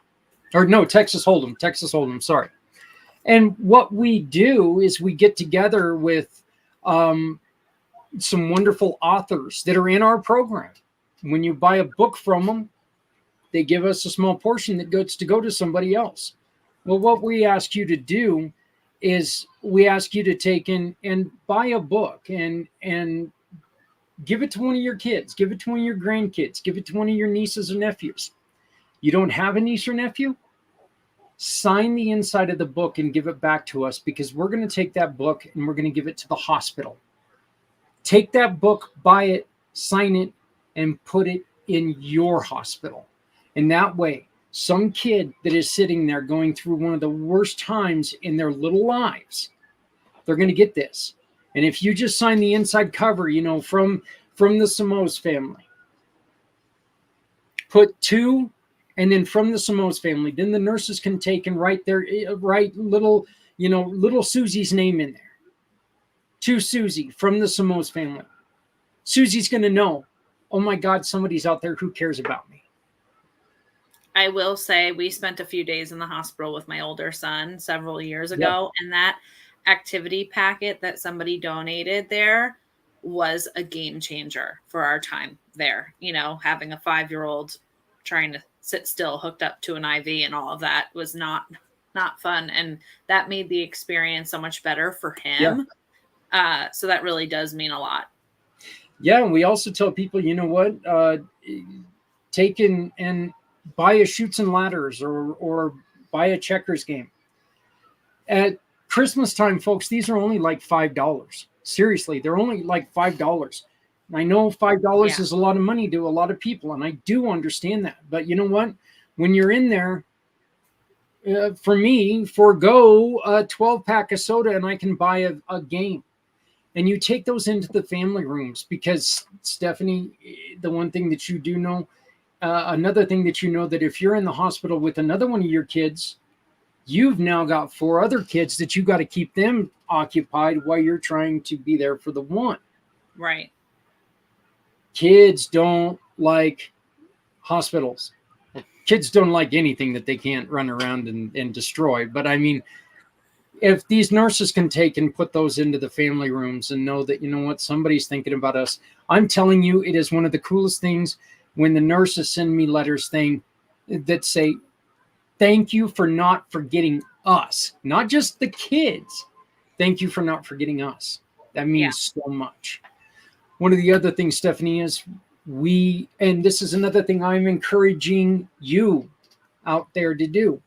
Or no, Texas Hold'em, sorry. And what we do is we get together with some wonderful authors that are in our program. When you buy a book from them, they give us a small portion that gets to go to somebody else. Well, what we ask you to do is we ask you to take in and buy a book and give it to one of your kids, give it to one of your grandkids, give it to one of your nieces or nephews. You don't have a niece or nephew? Sign the inside of the book and give it back to us, because we're going to take that book and we're going to give it to the hospital. Take that book, buy it, sign it, and put it in your hospital. And that way, some kid that is sitting there going through one of the worst times in their little lives, they're going to get this. And if you just sign the inside cover, from the Samos family, put 2, and then from the Samos family, then the nurses can take and write little Susie's name in there. To Susie from the Samos family. Susie's going to know, oh my God, somebody's out there who cares about me. I will say we spent a few days in the hospital with my older son several years ago, and that activity packet that somebody donated there was a game changer for our time there. Having a 5-year-old trying to sit still hooked up to an IV and all of that was not fun. And that made the experience so much better for him. Yeah. So that really does mean a lot. Yeah. And we also tell people, take in and buy a Chutes and Ladders or buy a checkers game. At Christmas time, folks, these are only like $5. Seriously, they're only like $5. And I know $5 is a lot of money to a lot of people, and I do understand that. But you know what? When you're in there, for me, forego a 12-pack of soda and I can buy a game. And you take those into the family rooms, because, Stephanie, the one thing that you do know, another thing that you know, that if you're in the hospital with another one of your kids, you've now got 4 other kids that you got to keep them occupied while you're trying to be there for the one. Right. Kids don't like hospitals. Kids don't like anything that they can't run around and destroy. But I mean, if these nurses can take and put those into the family rooms and know that, somebody's thinking about us, I'm telling you, it is one of the coolest things when the nurses send me letters that say, thank you for not forgetting us, not just the kids. Thank you for not forgetting us. That means so much. One of the other things, Stephanie, is and this is another thing I'm encouraging you out there to do.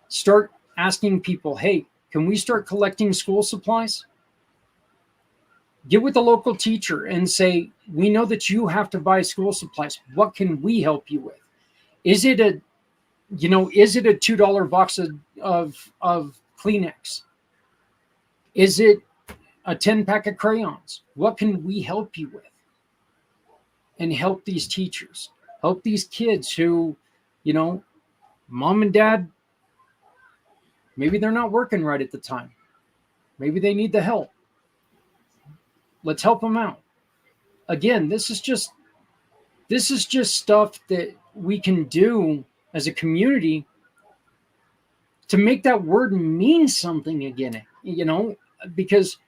Start asking people, hey, can we start collecting school supplies? Get with the local teacher and say, we know that you have to buy school supplies. What can we help you with? Is it a $2 box of Kleenex? Is it a 10-pack of crayons? What can we help you with? And help these teachers, help these kids who, mom and dad, maybe they're not working right at the time. Maybe they need the help. Let's help them out. Again, this is just stuff that we can do as a community to make that word mean something again, because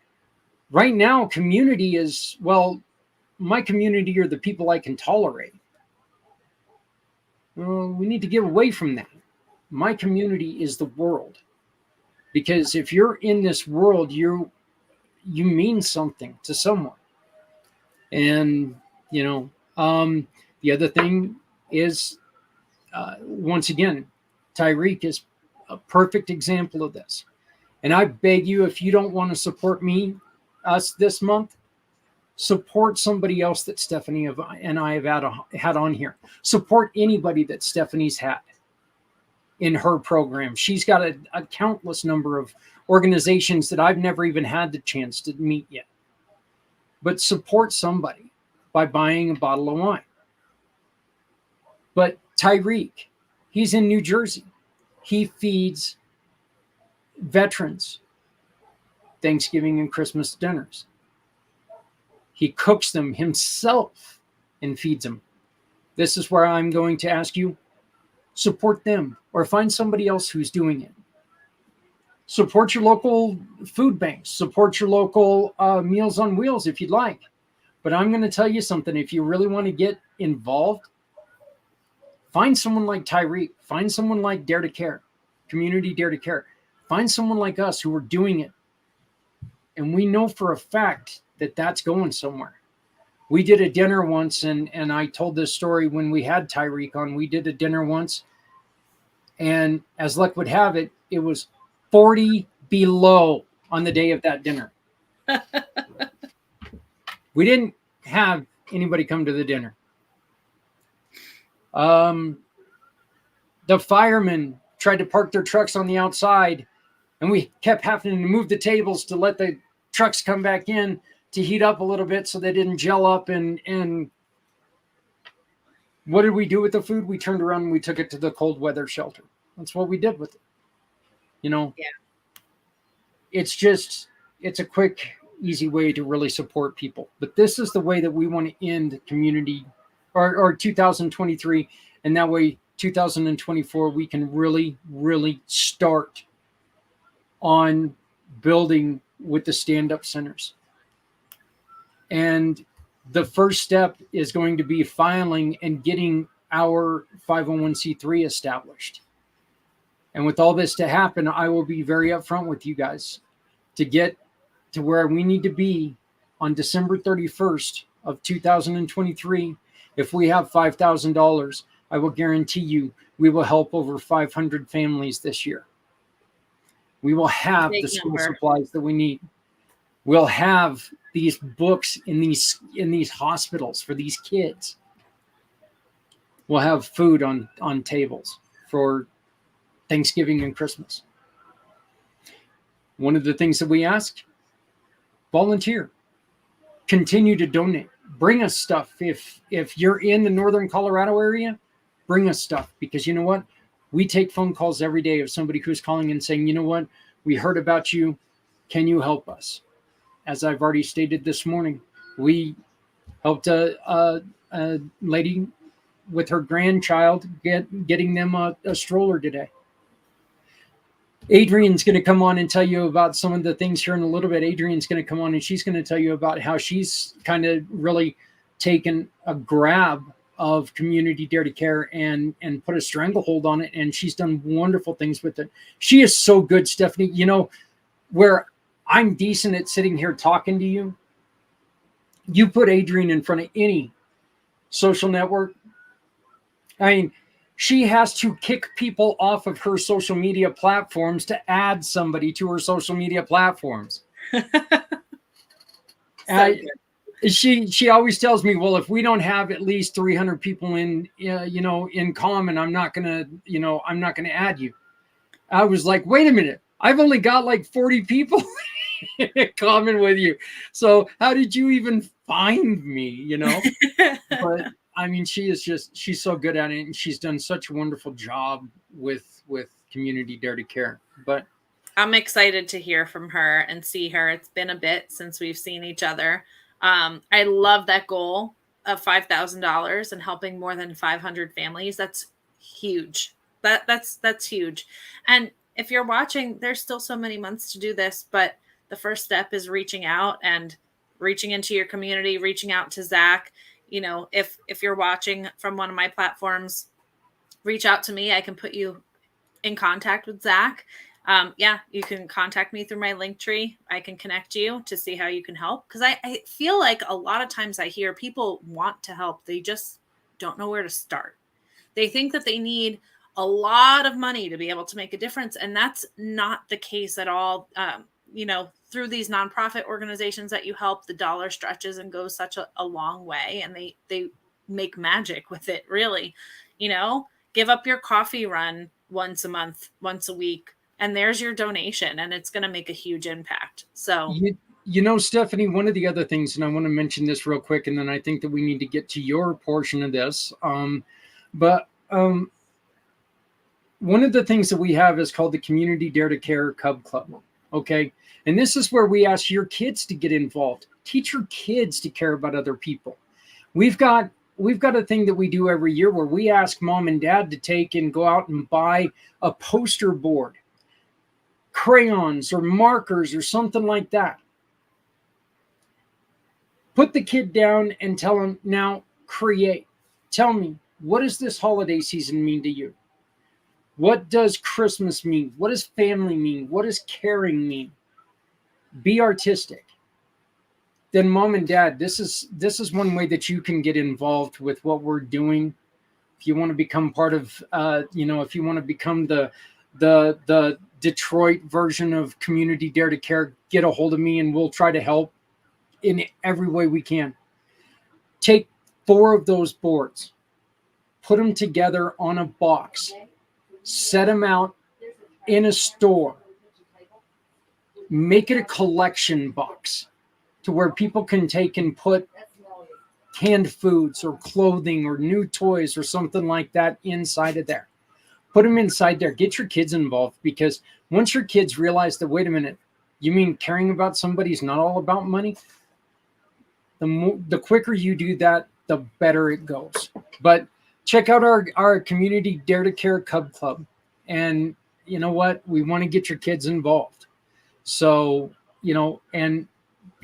right now community is, well, my community are the people I can tolerate. Well, we need to get away from that. My community is the world, because if you're in this world, you mean something to someone. And the other thing is, once again, Tyreek is a perfect example of this. And I beg you, if you don't want to support us this month, support somebody else that Stephanie and I have had on here. Support anybody that Stephanie's had in her program. She's got a countless number of organizations that I've never even had the chance to meet yet. But support somebody by buying a bottle of wine. But Tyreek, he's in New Jersey. He feeds veterans Thanksgiving and Christmas dinners. He cooks them himself and feeds them. This is where I'm going to ask you, support them or find somebody else who's doing it. Support your local food banks. Support your local Meals on Wheels if you'd like. But I'm going to tell you something. If you really want to get involved, find someone like Tyreek. Find someone like Dare to Care, Community Dare to Care. Find someone like us who are doing it. And we know for a fact that that's going somewhere. We did a dinner once, and I told this story when we had Tyreek on. We did a dinner once, and as luck would have it, it was 40 below on the day of that dinner. We didn't have anybody come to the dinner. The firemen tried to park their trucks on the outside, and we kept having to move the tables to let the trucks come back in to heat up a little bit so they didn't gel up. And what did we do with the food? We turned around and we took it to the cold weather shelter. That's what we did with it. Yeah. It's a quick, easy way to really support people. But this is the way that we want to end community or 2023. And that way 2024, we can really, really start on building with the stand-up centers. And the first step is going to be filing and getting our 501c3 established. And with all this to happen, I will be very upfront with you guys to get to where we need to be on December 31st of 2023. If we have $5,000, I will guarantee you we will help over 500 families this year. We will have the school supplies that we need. We'll have these books in these hospitals for these kids. We'll have food on tables for Thanksgiving and Christmas. One of the things that we ask, volunteer, continue to donate, bring us stuff. If you're in the Northern Colorado area, bring us stuff, because you know what? We take phone calls every day of somebody who's calling and saying, you know what? We heard about you. Can you help us? As I've already stated this morning, we helped a lady with her grandchild getting them a stroller today. Adrian's going to come on and tell you about some of the things here in a little bit. Adrian's going to come on and she's going to tell you about how she's kind of really taken a grab of Community Dare to Care and put a stranglehold on it. And she's done wonderful things with it. She is so good, Stephanie. Where I'm decent at sitting here talking to you, you put Adrian in front of any social network. I mean, she has to kick people off of her social media platforms to add somebody to her social media platforms. So good. She always tells me, well, if we don't have at least 300 people in in common, I'm not gonna add you. I was like, wait a minute, I've only got like 40 people in common with you, so how did you even find me? But I mean, she's so good at it, and she's done such a wonderful job with Community Dare to Care. But I'm excited to hear from her and see her. It's been a bit since we've seen each other. I love that goal of $5,000 and helping more than 500 families. That's huge. That's huge. And if you're watching, there's still so many months to do this, but the first step is reaching out and reaching into your community, reaching out to Zach. If you're watching from one of my platforms, reach out to me. I can put you in contact with Zach. You can contact me through my link tree. I can connect you to see how you can help. Because I feel like a lot of times I hear people want to help. They just don't know where to start. They think that they need a lot of money to be able to make a difference. And that's not the case at all. Through these nonprofit organizations that you help, the dollar stretches and goes such a long way. And they make magic with it, really. Give up your coffee run once a month, once a week, and there's your donation, and it's going to make a huge impact. So, Stephanie, one of the other things, and I want to mention this real quick, and then I think that we need to get to your portion of this. But one of the things that we have is called the Community Dare to Care Cub Club. Okay. And this is where we ask your kids to get involved. Teach your kids to care about other people. We've got a thing that we do every year where we ask mom and dad to take and go out and buy a poster board, crayons or markers or something like that. Put the kid down and tell him, now create. Tell me, what does this holiday season mean to you? What does Christmas mean? What does family mean? What does caring mean? Be artistic. Then mom and dad, this is one way that you can get involved with what we're doing. If you want to become part of, if you want to become the Detroit version of Community Dare to Care, get a hold of me and we'll try to help in every way we can. Take 4 of those boards, put them together on a box, set them out in a store, make it a collection box to where people can take and put canned foods or clothing or new toys or something like that inside of there. Put them inside there. Get your kids involved, because once your kids realize that, wait a minute, you mean caring about somebody is not all about money? The quicker you do that, the better it goes. But check out our Community Dare to Care Cub Club. And you know what? We want to get your kids involved. So, and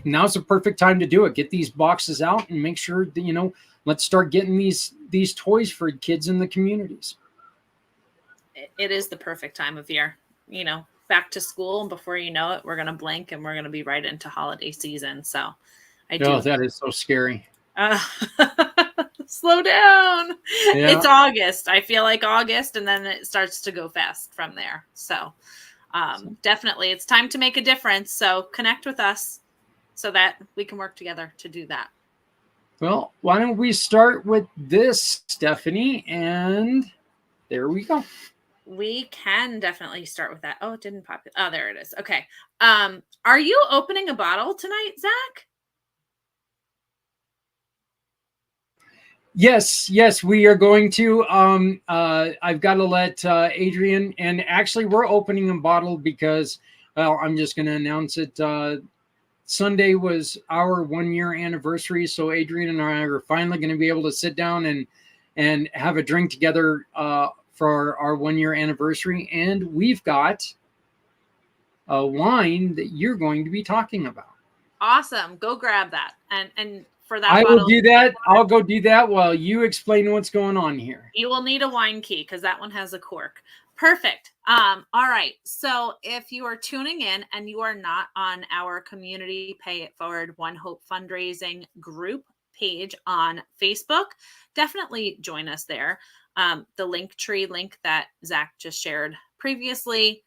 now's the perfect time to do it. Get these boxes out and make sure that, let's start getting these toys for kids in the communities. It is the perfect time of year, back to school. And before you know it, we're going to blink and we're going to be right into holiday season. So that is so scary. Slow down. Yeah. It's August. I feel like August, and then it starts to go fast from there. So definitely it's time to make a difference. So connect with us so that we can work together to do that. Well, why don't we start with this, Stephanie? And there we go. We can definitely start with that. Oh, it didn't pop it. Oh, there it is. Okay. Are you opening a bottle tonight, Zach? Yes, we are going to. I've got to let Adrian, and actually we're opening a bottle because, well, I'm just going to announce it. Sunday was our 1-year anniversary, so Adrian and I are finally going to be able to sit down and have a drink together for our 1-year anniversary, and we've got a wine that you're going to be talking about. Awesome. Go grab that. And for that I bottle, will do that. I'll go do that while you explain what's going on here. You will need a wine key because that one has a cork. Perfect. All right. So if you are tuning in and you are not on our Community Pay It Forward One Hope fundraising group page on Facebook, definitely join us there. The link tree link that Zach just shared previously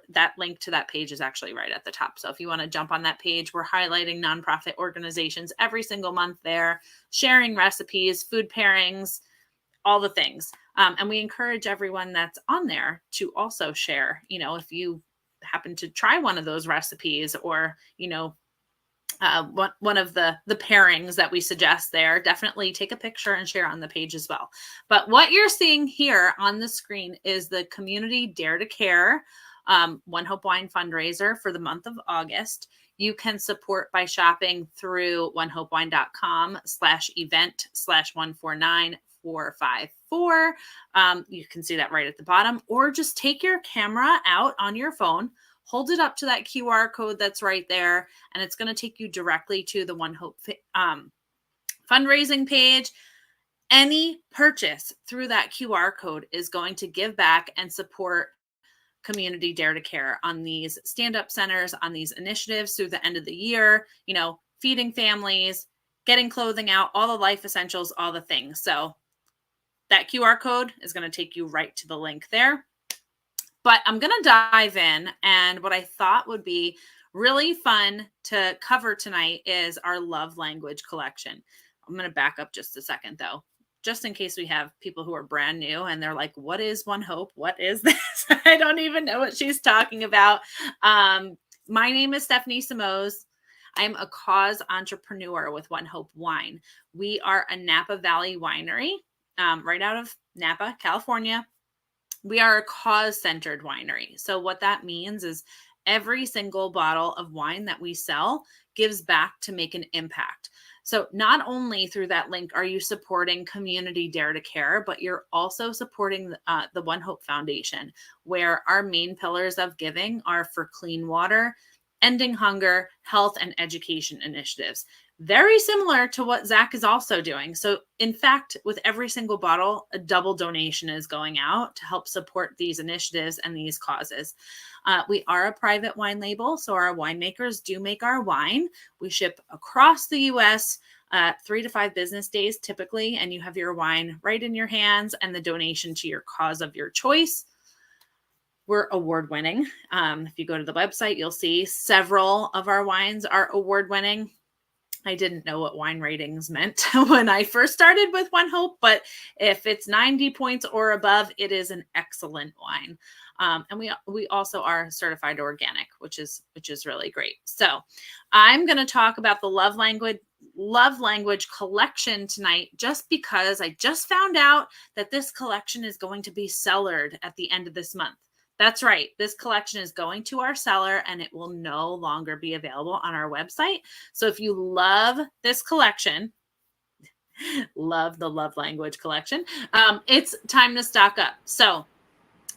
that link to that page is actually right at the top. So if you want to jump on that page, we're highlighting nonprofit organizations every single month there, sharing recipes, food pairings, all the things. And we encourage everyone that's on there to also share, if you happen to try one of those recipes, or, one of the pairings that we suggest there, definitely take a picture and share on the page as well. But what you're seeing here on the screen is the Community Dare to Care One Hope Wine fundraiser for the month of August. You can support by shopping through onehopewine.com/event/149454. You can see that right at the bottom, or just take your camera out on your phone, hold it up to that QR code that's right there, and it's going to take you directly to the One Hope fundraising page. Any purchase through that QR code is going to give back and support Community Dare to Care on these stand-up centers, on these initiatives through the end of the year, feeding families, getting clothing out, all the life essentials, all the things. So that QR code is going to take you right to the link there. But I'm going to dive in, and what I thought would be really fun to cover tonight is our love language collection. I'm going to back up just a second, though, just in case we have people who are brand new and they're like, what is One Hope? What is this? I don't even know what she's talking about. My name is Stephanie Simoes. I'm a cause entrepreneur with One Hope Wine. We are a Napa Valley winery right out of Napa, California. We are a cause-centered winery. So what that means is every single bottle of wine that we sell gives back to make an impact. So not only through that link are you supporting Community Dare to Care, but you're also supporting the One Hope Foundation, where our main pillars of giving are for clean water, ending hunger, health, and education initiatives. Very similar to what Zach is also doing. So in fact, with every single bottle, a double donation is going out to help support these initiatives and these causes. We are a private wine label, so our winemakers do make our wine. We ship across the U.S. 3 to 5 business days typically, and you have your wine right in your hands and the donation to your cause of your choice. We're award-winning. If you go to the website, you'll see several of our wines are award-winning. I didn't know what wine ratings meant when I first started with One Hope, but if it's 90 points or above, it is an excellent wine. And we also are certified organic, which is really great. So I'm going to talk about the love language collection tonight, just because I just found out that this collection is going to be cellared at the end of this month. That's right. This collection is going to our cellar, and it will no longer be available on our website. So if you love this collection, love the love language collection, it's time to stock up. So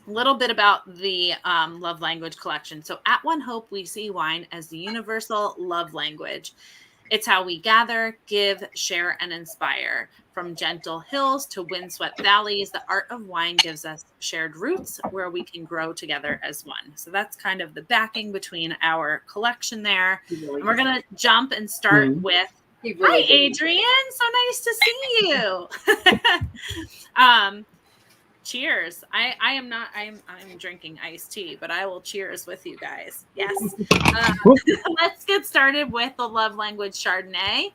a little bit about the love language collection. So at One Hope, we see wine as the universal love language. It's how we gather, give, share, and inspire. From gentle hills to windswept valleys, the art of wine gives us shared roots where we can grow together as one. So that's kind of the backing between our collection there. And we're going to jump and start with, hi, Adrian. So nice to see you. Cheers. I'm drinking iced tea, but I will cheers with you guys. Yes. Let's get started with the love language Chardonnay.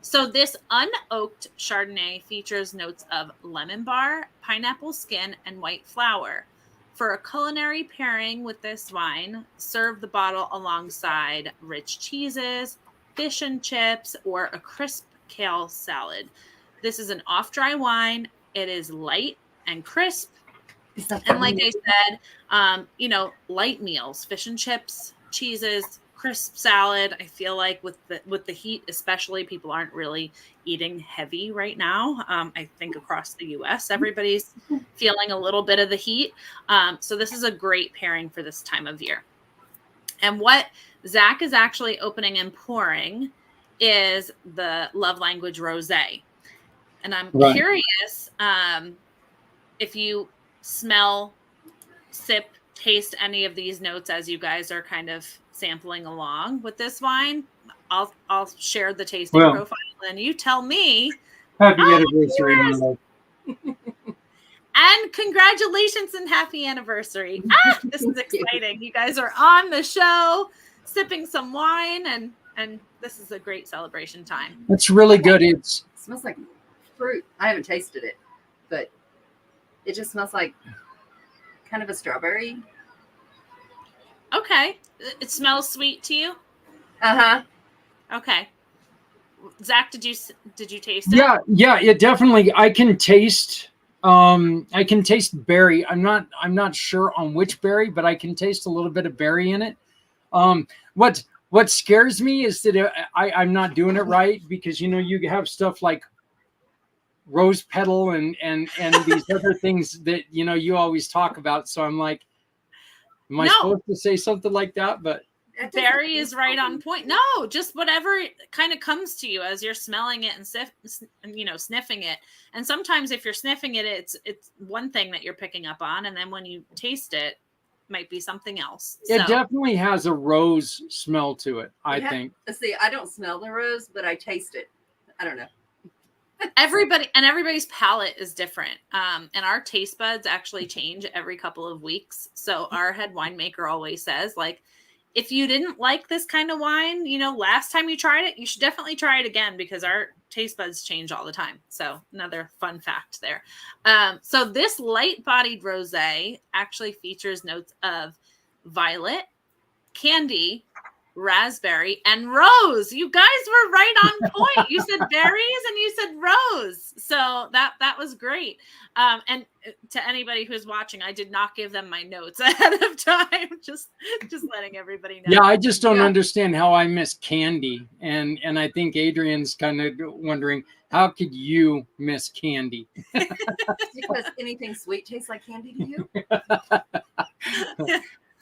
So this unoaked Chardonnay features notes of lemon bar, pineapple skin, and white flower. For a culinary pairing with this wine, serve the bottle alongside rich cheeses, fish and chips, or a crisp kale salad. This is an off-dry wine. It is light and crisp. And like I said, light meals, fish and chips, cheeses, crisp salad. I feel like with the heat, especially, people aren't really eating heavy right now. I think across the US, everybody's feeling a little bit of the heat. So this is a great pairing for this time of year. And what Zach is actually opening and pouring is the love language rosé. And I'm curious if you smell, sip, taste any of these notes as you guys are kind of sampling along with this wine. I'll share the tasting profile, and you tell me. Happy anniversary, And congratulations and happy anniversary. This is exciting. You guys are on the show, sipping some wine, and this is a great celebration time. It's really good. It smells like fruit. I haven't tasted it, but it just smells like kind of a strawberry. Okay. It smells sweet to you? Uh-huh. Okay. Zach, did you taste it? Yeah, it definitely, I can taste berry. I'm not sure on which berry, but I can taste a little bit of berry in it. What scares me is that I'm not doing it right, because you have stuff like rose petal and these other things that you always talk about. So I'm like, am I supposed to say something like that? But berry is right on point. No, just whatever kind of comes to you as you're smelling it and sniffing it. And sometimes if you're sniffing it, it's one thing that you're picking up on, and then when you taste it, might be something else. It definitely has a rose smell to it, I think. See, I don't smell the rose, but I taste it. I don't know. Everybody's palate is different. And our taste buds actually change every couple of weeks. So our head winemaker always says, like, if you didn't like this kind of wine, last time you tried it, you should definitely try it again, because our taste buds change all the time. So another fun fact there. So this light-bodied rosé actually features notes of violet, candy, raspberry, and rose. You guys were right on point. You said berries and you said rose. So that was great. And to anybody who's watching, I did not give them my notes ahead of time. Just letting everybody know. Yeah, I just don't understand how I miss candy. And I think Adrian's kind of wondering, how could you miss candy? Because anything sweet tastes like candy to you?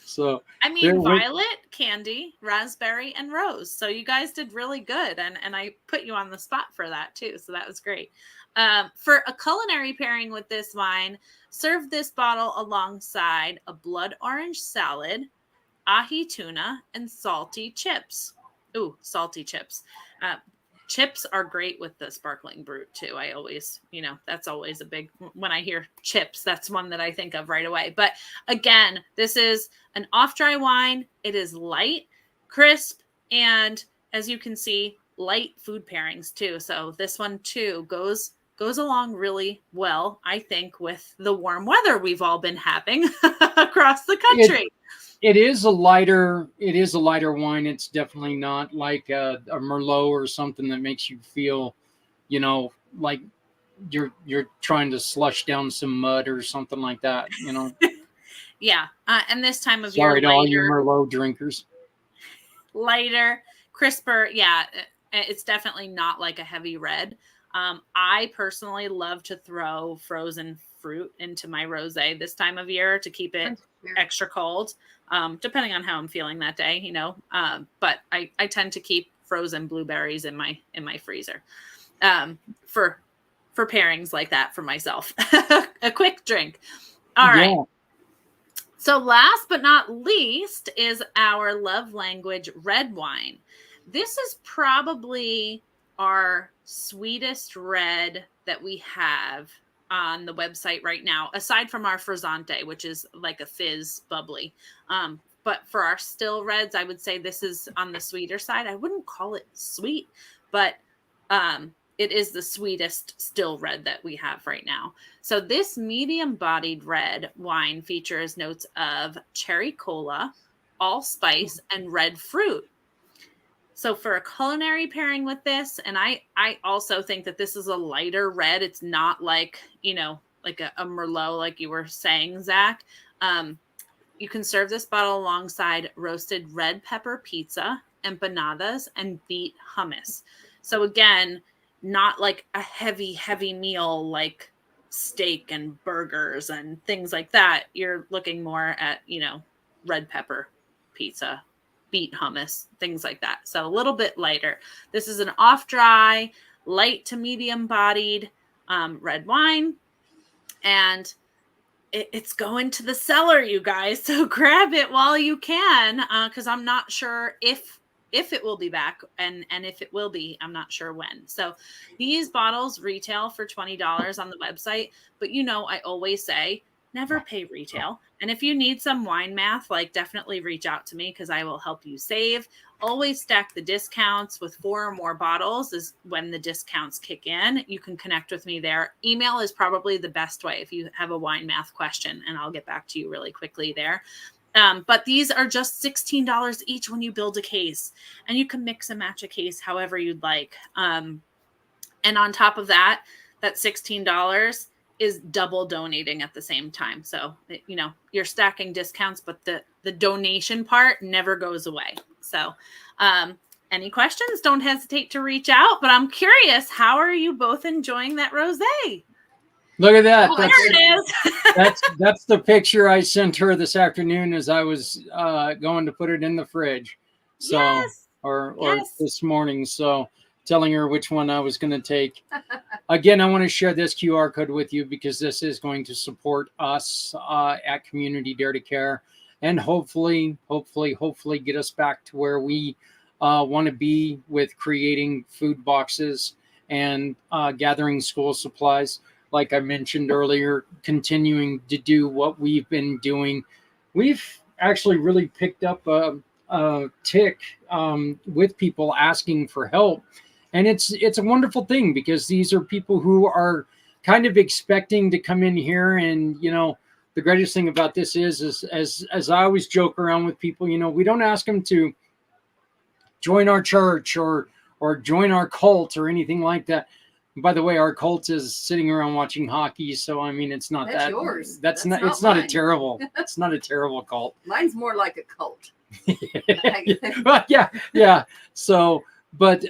So I mean, violet, candy, raspberry, and rose. So you guys did really good. And I put you on the spot for that too. So that was great. For a culinary pairing with this wine, serve this bottle alongside a blood orange salad, ahi tuna, and salty chips. Ooh, salty chips. Chips are great with the sparkling brut too. I always, that's always a big, when I hear chips, that's one that I think of right away. But again, this is an off-dry wine. It is light, crisp, and as you can see, light food pairings too. So this one too goes along really well, I think, with the warm weather we've all been having across the country. It is a lighter wine. It's definitely not like a Merlot or something that makes you feel, like you're trying to slush down some mud or something like that, Yeah. And this time of year, sorry to all you Merlot drinkers. Lighter, crisper. Yeah. It's definitely not like a heavy red. I personally love to throw frozen fruit into my rosé this time of year to keep it extra cold, depending on how I'm feeling that day, but I tend to keep frozen blueberries in my freezer, for pairings like that for myself. A quick drink. All right. So last but not least is our love language red wine. This is probably our sweetest red that we have on the website right now, aside from our Frizzante, which is like a fizz bubbly. But for our still reds, I would say this is on the sweeter side. I wouldn't call it sweet, but it is the sweetest still red that we have right now. So this medium-bodied red wine features notes of cherry cola, allspice, and red fruit. So for a culinary pairing with this, and I also think that this is a lighter red. It's not like, like a Merlot, like you were saying, Zach. You can serve this bottle alongside roasted red pepper pizza, empanadas, and beet hummus. So again, not like a heavy, heavy meal like steak and burgers and things like that. You're looking more at, red pepper pizza, beet hummus, things like that. So a little bit lighter. This is an off-dry, light to medium-bodied red wine. And it's going to the cellar, you guys. So grab it while you can, because I'm not sure if if it will be back, and if it will be, I'm not sure when. So these bottles retail for $20 on the website, but I always say never pay retail. And if you need some wine math, like definitely reach out to me because I will help you save. Always stack the discounts with 4 or more bottles is when the discounts kick in. You can connect with me there. Email is probably the best way if you have a wine math question, and I'll get back to you really quickly there. But these are just $16 each when you build a case, and you can mix and match a case however you'd like. And on top of that, that $16 is double donating at the same time. So, you're stacking discounts, but the donation part never goes away. So, any questions, don't hesitate to reach out, but I'm curious, how are you both enjoying that rosé? Look at that. There it is. That's the picture I sent her this afternoon as I was going to put it in the fridge. So, yes. or Yes. this morning. So telling her which one I was going to take. Again, I want to share this QR code with you because this is going to support us at Community Dare to Care, and hopefully get us back to where we want to be with creating food boxes and gathering school supplies. Like I mentioned earlier, continuing to do what we've been doing. We've actually really picked up a tick with people asking for help. And it's a wonderful thing because these are people who are kind of expecting to come in here. And, the greatest thing about this is as I always joke around with people, we don't ask them to join our church or join our cult or anything like that. By the way, our cult is sitting around watching hockey, so I mean, it's not That's that. yours. That's not. not It's not a mine. terrible. It's not a terrible cult. Mine's more like a cult. But yeah. So, but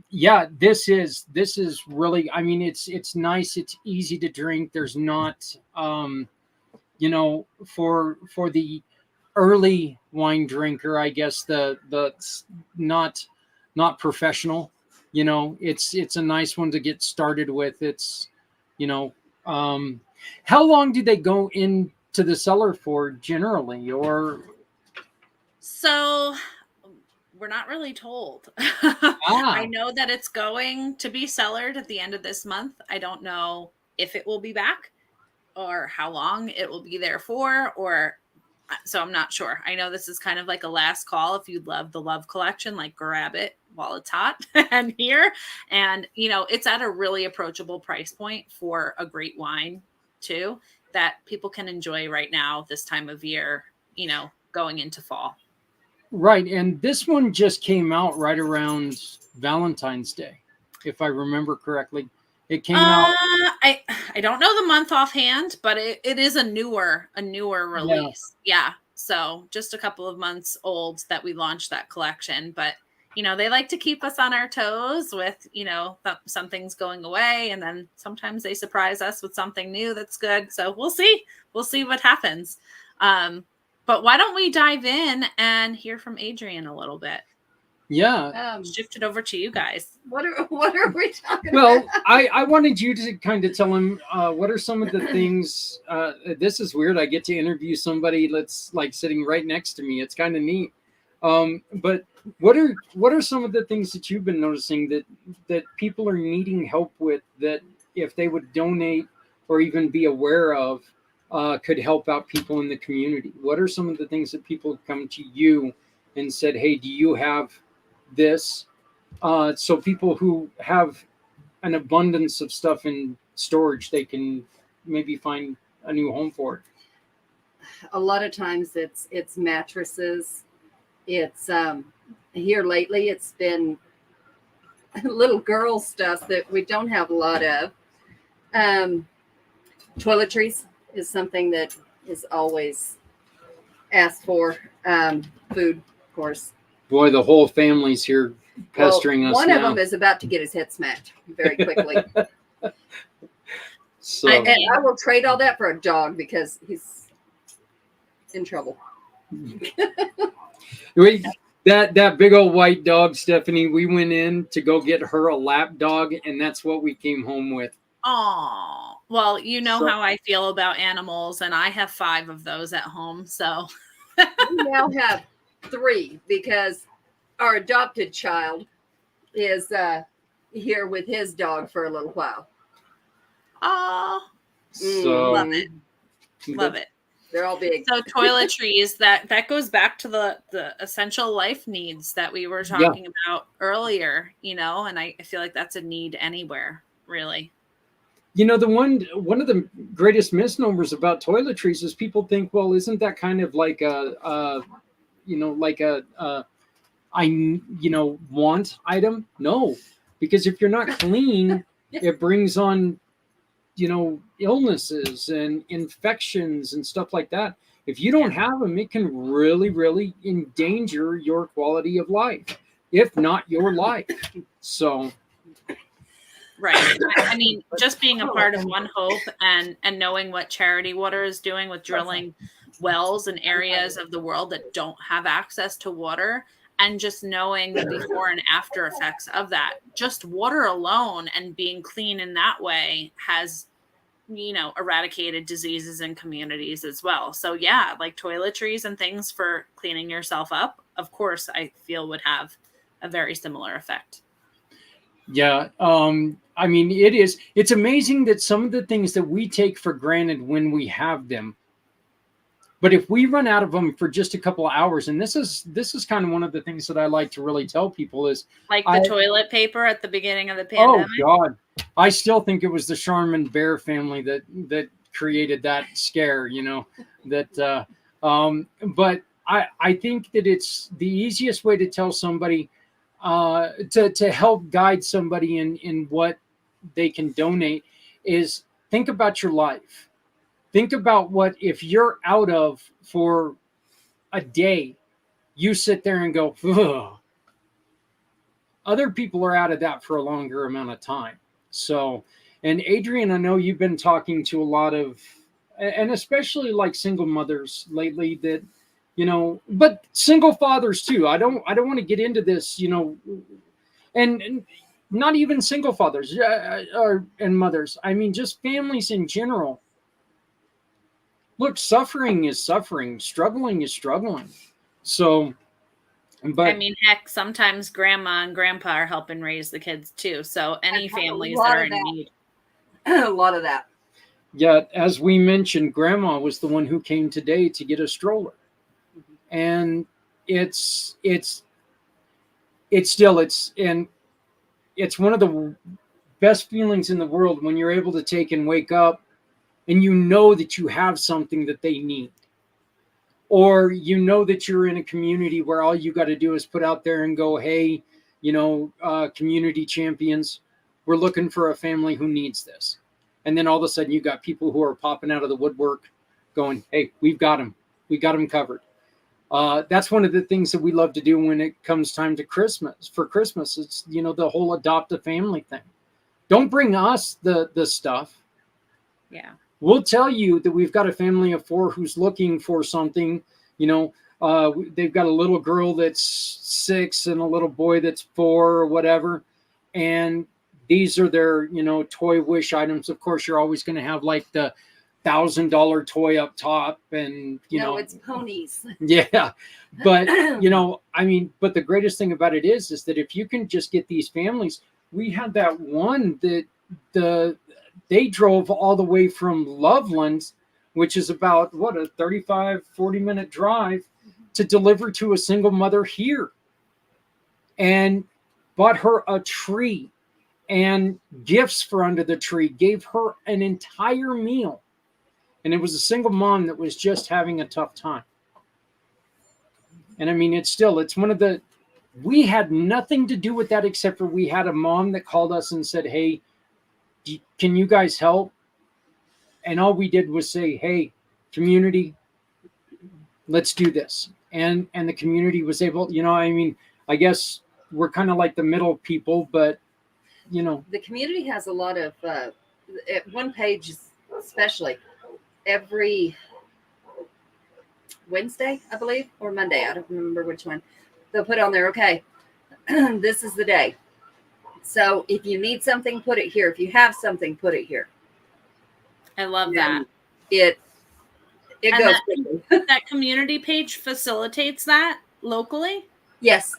yeah, this is really. I mean, it's nice. It's easy to drink. There's not, for the early wine drinker, I guess the not professional. It's a nice one to get started with. It's, how long do they go into the cellar for generally, or? So we're not really told. I know that it's going to be cellared at the end of this month. I don't know if it will be back or how long it will be there for, so I'm not sure. I know this is kind of like a last call. If you love the Love Collection, like grab it while it's hot and here. And, it's at a really approachable price point for a great wine too, that people can enjoy right now, this time of year, going into fall. Right. And this one just came out right around Valentine's Day, if I remember correctly. It came out. I don't know the month offhand, but it is a newer release. Yeah. So just a couple of months old that we launched that collection, but they like to keep us on our toes with, some things going away. And then sometimes they surprise us with something new that's good. So we'll see what happens. But why don't we dive in and hear from Adrian a little bit? Yeah. Shift it over to you guys. What are we talking Well, about? I wanted you to kind of tell him what are some of the things. This is weird. I get to interview somebody that's like sitting right next to me. It's kind of neat. But what are some of the things that you've been noticing that people are needing help with, that if they would donate or even be aware of, could help out people in the community? What are some of the things that people come to you and said, hey, do you have this? So people who have an abundance of stuff in storage, they can maybe find a new home for it. A lot of times it's mattresses. It's here lately it's been little girl stuff that we don't have a lot of. Toiletries is something that is always asked for. Food, of course. Boy, the whole family's here pestering us. One now. of them is about to get his head smacked very quickly. So And I will trade all that for a dog because he's in trouble. that big old white dog, Stephanie, we went in to go get her a lap dog, and that's what we came home with. Oh, well, So- how I feel about animals, and I have 5 of those at home. So We now have 3 because our adopted child is here with his dog for a little while. Oh, So love it. Love it. They're all big. So toiletries, that goes back to the essential life needs that we were talking about earlier, and I feel like that's a need anywhere, really. The one of the greatest misnomers about toiletries is people think, well, isn't that kind of like a want item? No, because if you're not clean, it brings on illnesses and infections and stuff like that. If you don't have them, it can really, really endanger your quality of life, if not your life. So, right. I mean, just being a part of One Hope and knowing what Charity Water is doing with drilling wells in areas of the world that don't have access to water, and just knowing the before and after effects of that, just water alone and being clean in that way has eradicated diseases in communities as well. So yeah, like toiletries and things for cleaning yourself up, of course, I feel would have a very similar effect. Yeah. I mean, it's amazing that some of the things that we take for granted when we have them, but if we run out of them for just a couple of hours, and this is kind of one of the things that I like to really tell people is like the toilet paper at the beginning of the pandemic. Oh God. I still think it was the Charmin Bear family that created that scare, but I think that it's the easiest way to tell somebody to help guide somebody in what they can donate is think about your life. Think about what if you're out of for a day, you sit there and go, ugh. Other people are out of that for a longer amount of time. So, and Adrian, I know you've been talking to a lot of, and especially like single mothers lately that, but single fathers too. I don't want to get into this, and not even single fathers and mothers. I mean, just families in general. Look, suffering is suffering. Struggling is struggling. So, but I mean, heck, sometimes grandma and grandpa are helping raise the kids too. So any families that are in need. A lot of that. Yeah, as we mentioned, grandma was the one who came today to get a stroller. And it's one of the best feelings in the world when you're able to take and wake up and that you have something that they need. Or that you're in a community where all you got to do is put out there and go, hey, community champions, we're looking for a family who needs this. And then all of a sudden you got people who are popping out of the woodwork going, hey, we've got them. We got them covered. That's one of the things that we love to do when it comes time to Christmas. For Christmas, it's, the whole adopt a family thing. Don't bring us the stuff. Yeah. We'll tell you that we've got a family of 4 who's looking for something. They've got a little girl that's 6 and a little boy that's 4 or whatever. And these are their, toy wish items. Of course, you're always going to have like the $1,000 toy up top and, it's ponies. Yeah. But, but the greatest thing about it is that if you can just get these families, we had that one that they drove all the way from Loveland, which is about a 40 minute drive to deliver to a single mother here, and bought her a tree and gifts for under the tree, gave her an entire meal. And it was a single mom that was just having a tough time. And I mean, it's one of we had nothing to do with that except for we had a mom that called us and said, hey, can you guys help? And all we did was say, hey, community, let's do this. And the community was able, I guess we're kind of like the middle people, but, The community has a lot of, one page especially, every Wednesday, I believe, or Monday, I don't remember which one, they'll put on there, okay, this is the day. So if you need something, put it here. If you have something, put it here. I love that. It goes quickly. That community page facilitates that locally? Yes.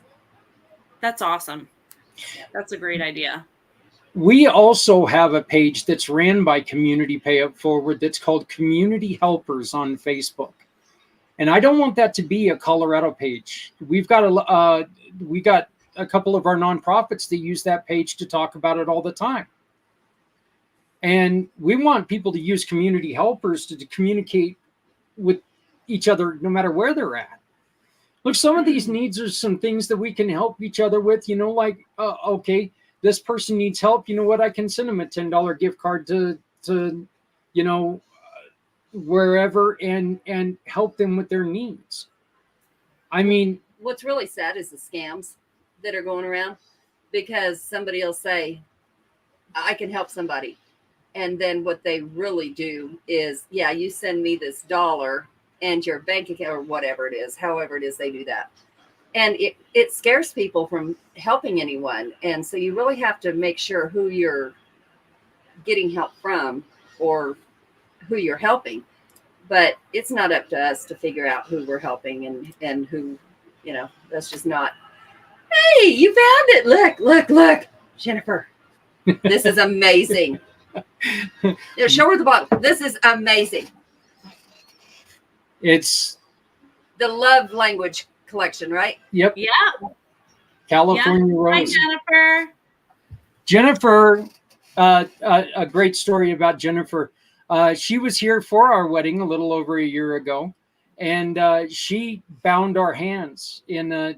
That's awesome. That's a great idea. We also have a page that's ran by Community Pay It Forward that's called Community Helpers on Facebook. And I don't want that to be a Colorado page. We got a couple of our nonprofits that use that page to talk about it all the time. And we want people to use Community Helpers to communicate with each other no matter where they're at. Look, some of these needs are some things that we can help each other with, like, okay, this person needs help. You know what? I can send them a $10 gift card to wherever and help them with their needs. I mean, what's really sad is the scams that are going around, because somebody will say, I can help somebody. And then what they really do is, yeah, you send me this dollar and your bank account or whatever it is, however it is they do that. And it scares people from helping anyone. And so you really have to make sure who you're getting help from or who you're helping. But it's not up to us to figure out who we're helping and who, that's just not, hey, you found it. Look, Jennifer, this is amazing. Show her the bottle. This is amazing. It's the love language collection, right? Yep. Yeah. California Rose. Hi, Jennifer, a great story about Jennifer. She was here for our wedding a little over a year ago, and she bound our hands in a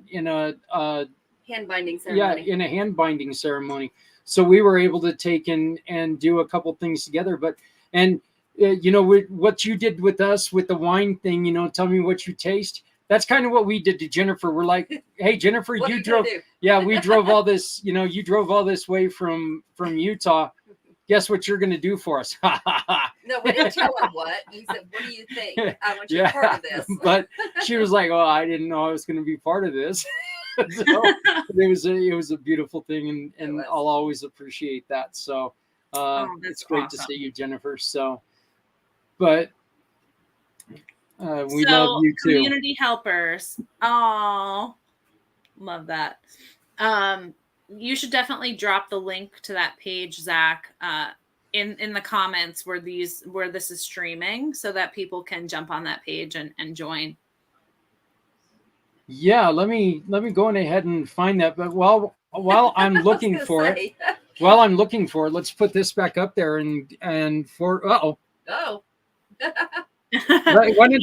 hand binding ceremony. Yeah, in a hand binding ceremony. So we were able to take and do a couple things together. But what you did with us with the wine thing, tell me what you taste. That's kind of what we did to Jennifer. We're like, hey, Jennifer, you drove. Yeah, we drove all this. You drove all this way from Utah. Guess what you're going to do for us? No, we didn't tell her what. You said, what do you think? I want you part of this. But she was like, oh, I didn't know I was going to be part of this. So it was a beautiful thing, and I'll always appreciate that. So it's great to see you, Jennifer. So, but we love you too. Community helpers. Oh, love that. You should definitely drop the link to that page, Zach, in the comments where this is streaming, so that people can jump on that page and join. Yeah, let me go on ahead and find that. But while I'm looking for it, let's put this back up there and for Why don't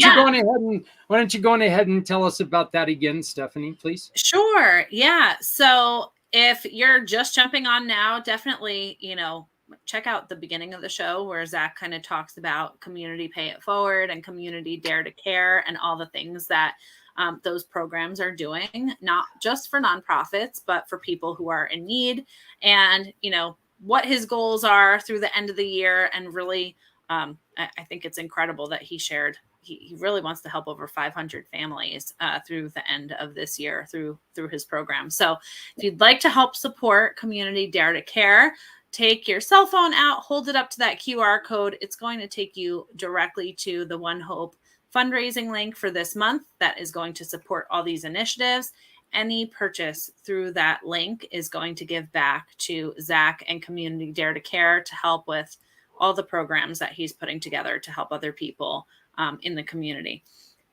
you go on ahead and tell us about that again, Stephanie, please? Sure. Yeah. So if you're just jumping on now, definitely, check out the beginning of the show where Zach kind of talks about Community Pay It Forward and Community Dare to Care and all the things that those programs are doing, not just for nonprofits, but for people who are in need, and, what his goals are through the end of the year. And really, I think it's incredible that he shared. He really wants to help over 500 families through the end of this year through his program. So if you'd like to help support Community Dare to Care, take your cell phone out, hold it up to that QR code. It's going to take you directly to the One Hope fundraising link for this month that is going to support all these initiatives. Any purchase through that link is going to give back to Zach and Community Dare to Care to help with all the programs that he's putting together to help other people in the community.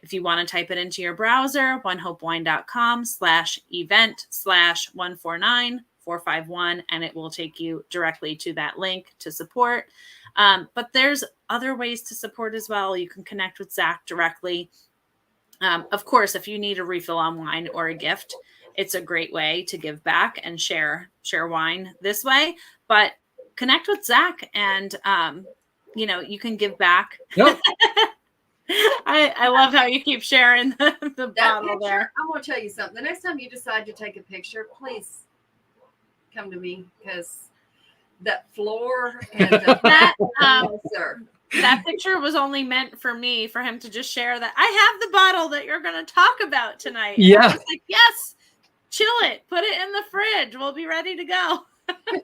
If you want to type it into your browser, onehopewine.com/event/149451, and it will take you directly to that link to support. But there's other ways to support as well. You can connect with Zach directly. Of course, if you need a refill on wine or a gift, it's a great way to give back and share wine this way. But connect with Zach and, you can give back. Yep. I love how you keep sharing the bottle picture, there. I want to tell you something. The next time you decide to take a picture, please come to me, because that floor and that picture was only meant for me, for him to just share that I have the bottle that you're going to talk about tonight. Yeah. I was like, yes, chill it, put it in the fridge. We'll be ready to go.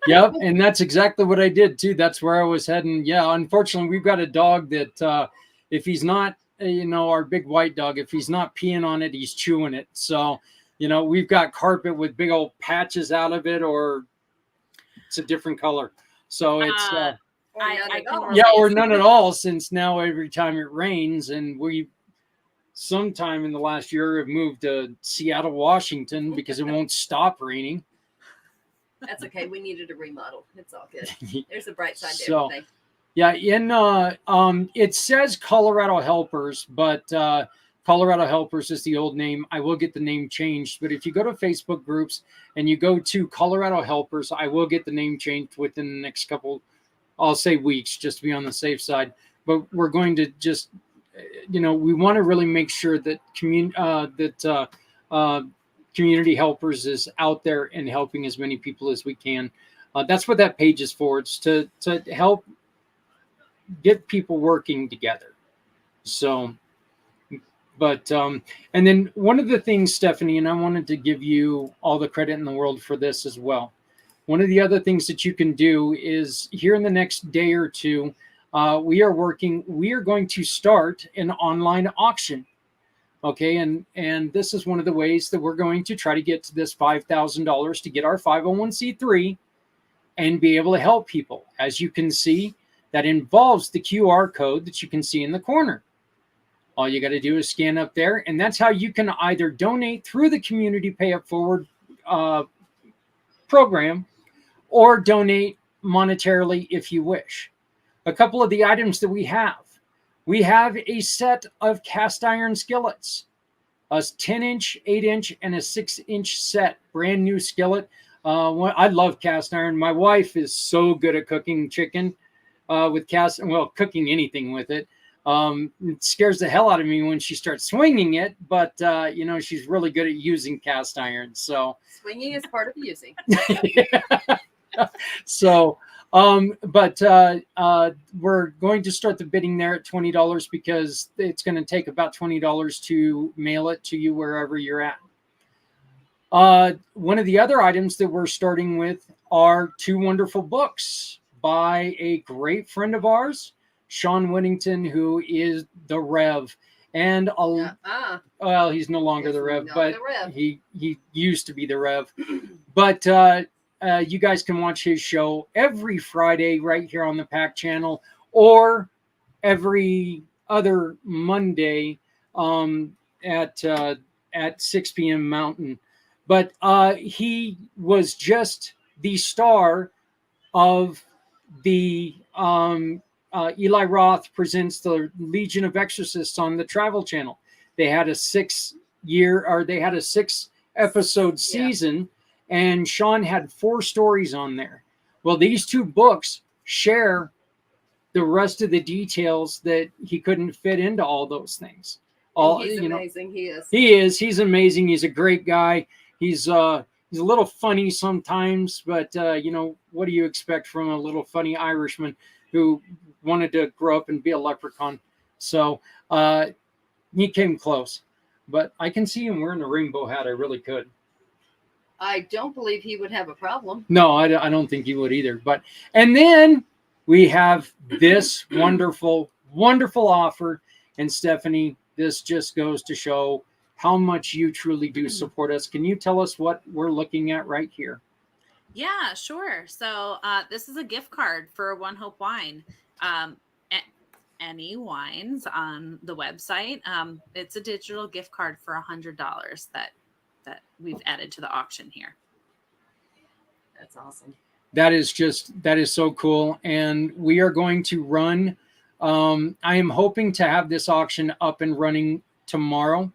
Yep. And that's exactly what I did too. That's where I was heading. Yeah. Unfortunately, we've got a dog that, if he's not, our big white dog, if he's not peeing on it, he's chewing it. So You know, we've got carpet with big old patches out of it, or it's a different color. So it's I can relate. yeah, or none at all, since now every time it rains, and we sometime in the last year have moved to Seattle, Washington, because it won't stop raining. That's okay. We needed a remodel. It's all good. There's a bright side to So, everything. yeah, it says Colorado Helpers, but Colorado Helpers is the old name. I will get the name changed, but if you go to Facebook groups and you go to Colorado Helpers, I will get the name changed within the next couple, I'll say weeks, just to be on the safe side. But we're going to just, we want to really make sure that Community Helpers is out there and helping as many people as we can. That's what that page is for. It's to help get people working together. So, but and then one of the things, Stephanie, and I wanted to give you all the credit in the world for this as well. One of the other things that you can do is here in the next day or two, we are going to start an online auction. Okay, and this is one of the ways that we're going to try to get to this $5,000 to get our 501c3 and be able to help people. As you can see, that involves the QR code that you can see in the corner. All you got to do is scan up there, and that's how you can either donate through the Community Pay It Forward program or donate monetarily if you wish. A couple of the items that we have a set of cast iron skillets, a 10-inch, 8-inch, and a 6-inch set, brand new skillet. I love cast iron. My wife is so good at cooking chicken with cooking anything with it. It scares the hell out of me when she starts swinging it, but she's really good at using cast iron. So swinging is part of using. So, but we're going to start the bidding there at $20 because it's going to take about $20 to mail it to you wherever you're at. One of the other items that we're starting with are 2 wonderful books by a great friend of ours, Sean Whittington, who is the Rev. And well, he's no longer the Rev, but he used to be the Rev. But you guys can watch his show every Friday right here on the pACT channel, or every other Monday at 6 p.m. Mountain. But he was just the star of the Eli Roth Presents the Legion of Exorcists on the Travel Channel. They had a 6-episode season. And Sean had 4 stories on there. Well, these 2 books share the rest of the details that he couldn't fit into all those things. He's amazing. He's amazing. He's a great guy. He's a little funny sometimes, but what do you expect from a little funny Irishman who wanted to grow up and be a leprechaun? So he came close. But I can see him wearing a rainbow hat. I really could. I don't believe he would have a problem. No, I don't think he would either. And then we have this wonderful, wonderful offer. And Stephanie, this just goes to show how much you truly do support us. Can you tell us what we're looking at right here? Yeah, sure. So this is a gift card for One Hope Wine. Any wines on the website. It's a digital gift card for $100 that we've added to the auction here. That's awesome. That is so cool. And we are going to run, I am hoping to have this auction up and running tomorrow.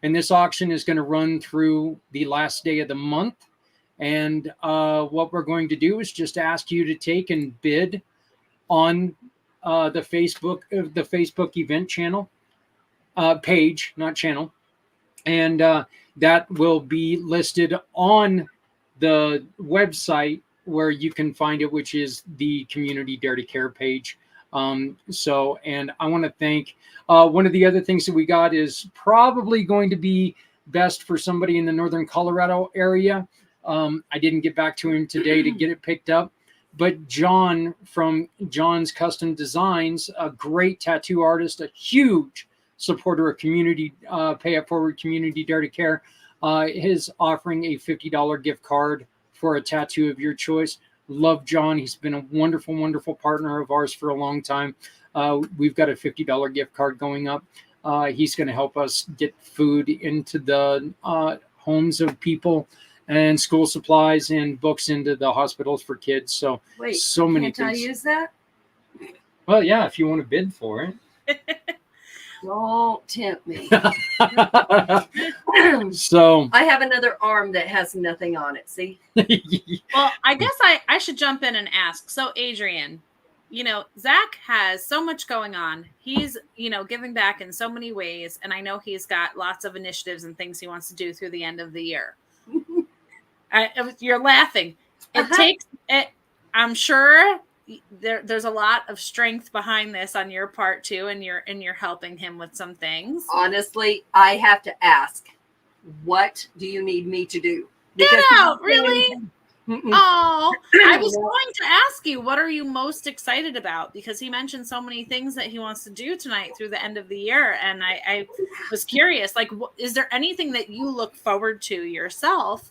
And this auction is going to run through the last day of the month. And what we're going to do is just ask you to take and bid on the Facebook event channel page, not channel. And that will be listed on the website where you can find it, which is the Community Dare to Care page. And I want to thank one of the other things that we got is probably going to be best for somebody in the Northern Colorado area. I didn't get back to him today to get it picked up, but John from John's Custom Designs, a great tattoo artist, a huge supporter of Community Pay It Forward, Community Dare to Care. is offering a $50 gift card for a tattoo of your choice. Love John. He's been a wonderful, wonderful partner of ours for a long time. We've got a $50 gift card going up. He's going to help us get food into the homes of people, and school supplies and books into the hospitals for kids. So Wait, so many can't things. I use that? Well, yeah, if you want to bid for it. Don't tempt me. So I have another arm that has nothing on it. See? Well, I guess I should jump in and ask. So, Adrian, you know, Zach has so much going on. He's, you know, giving back in so many ways. And I know he's got lots of initiatives and things he wants to do through the end of the year. You're laughing. It takes it. I'm sure there's a lot of strength behind this on your part too, and you're helping him with some things. Honestly, I have to ask, what do you need me to do? Get out, really? Mm-mm. Oh, I was going to ask you, what are you most excited about? Because he mentioned so many things that he wants to do tonight through the end of the year. And I was curious, like, is there anything that you look forward to yourself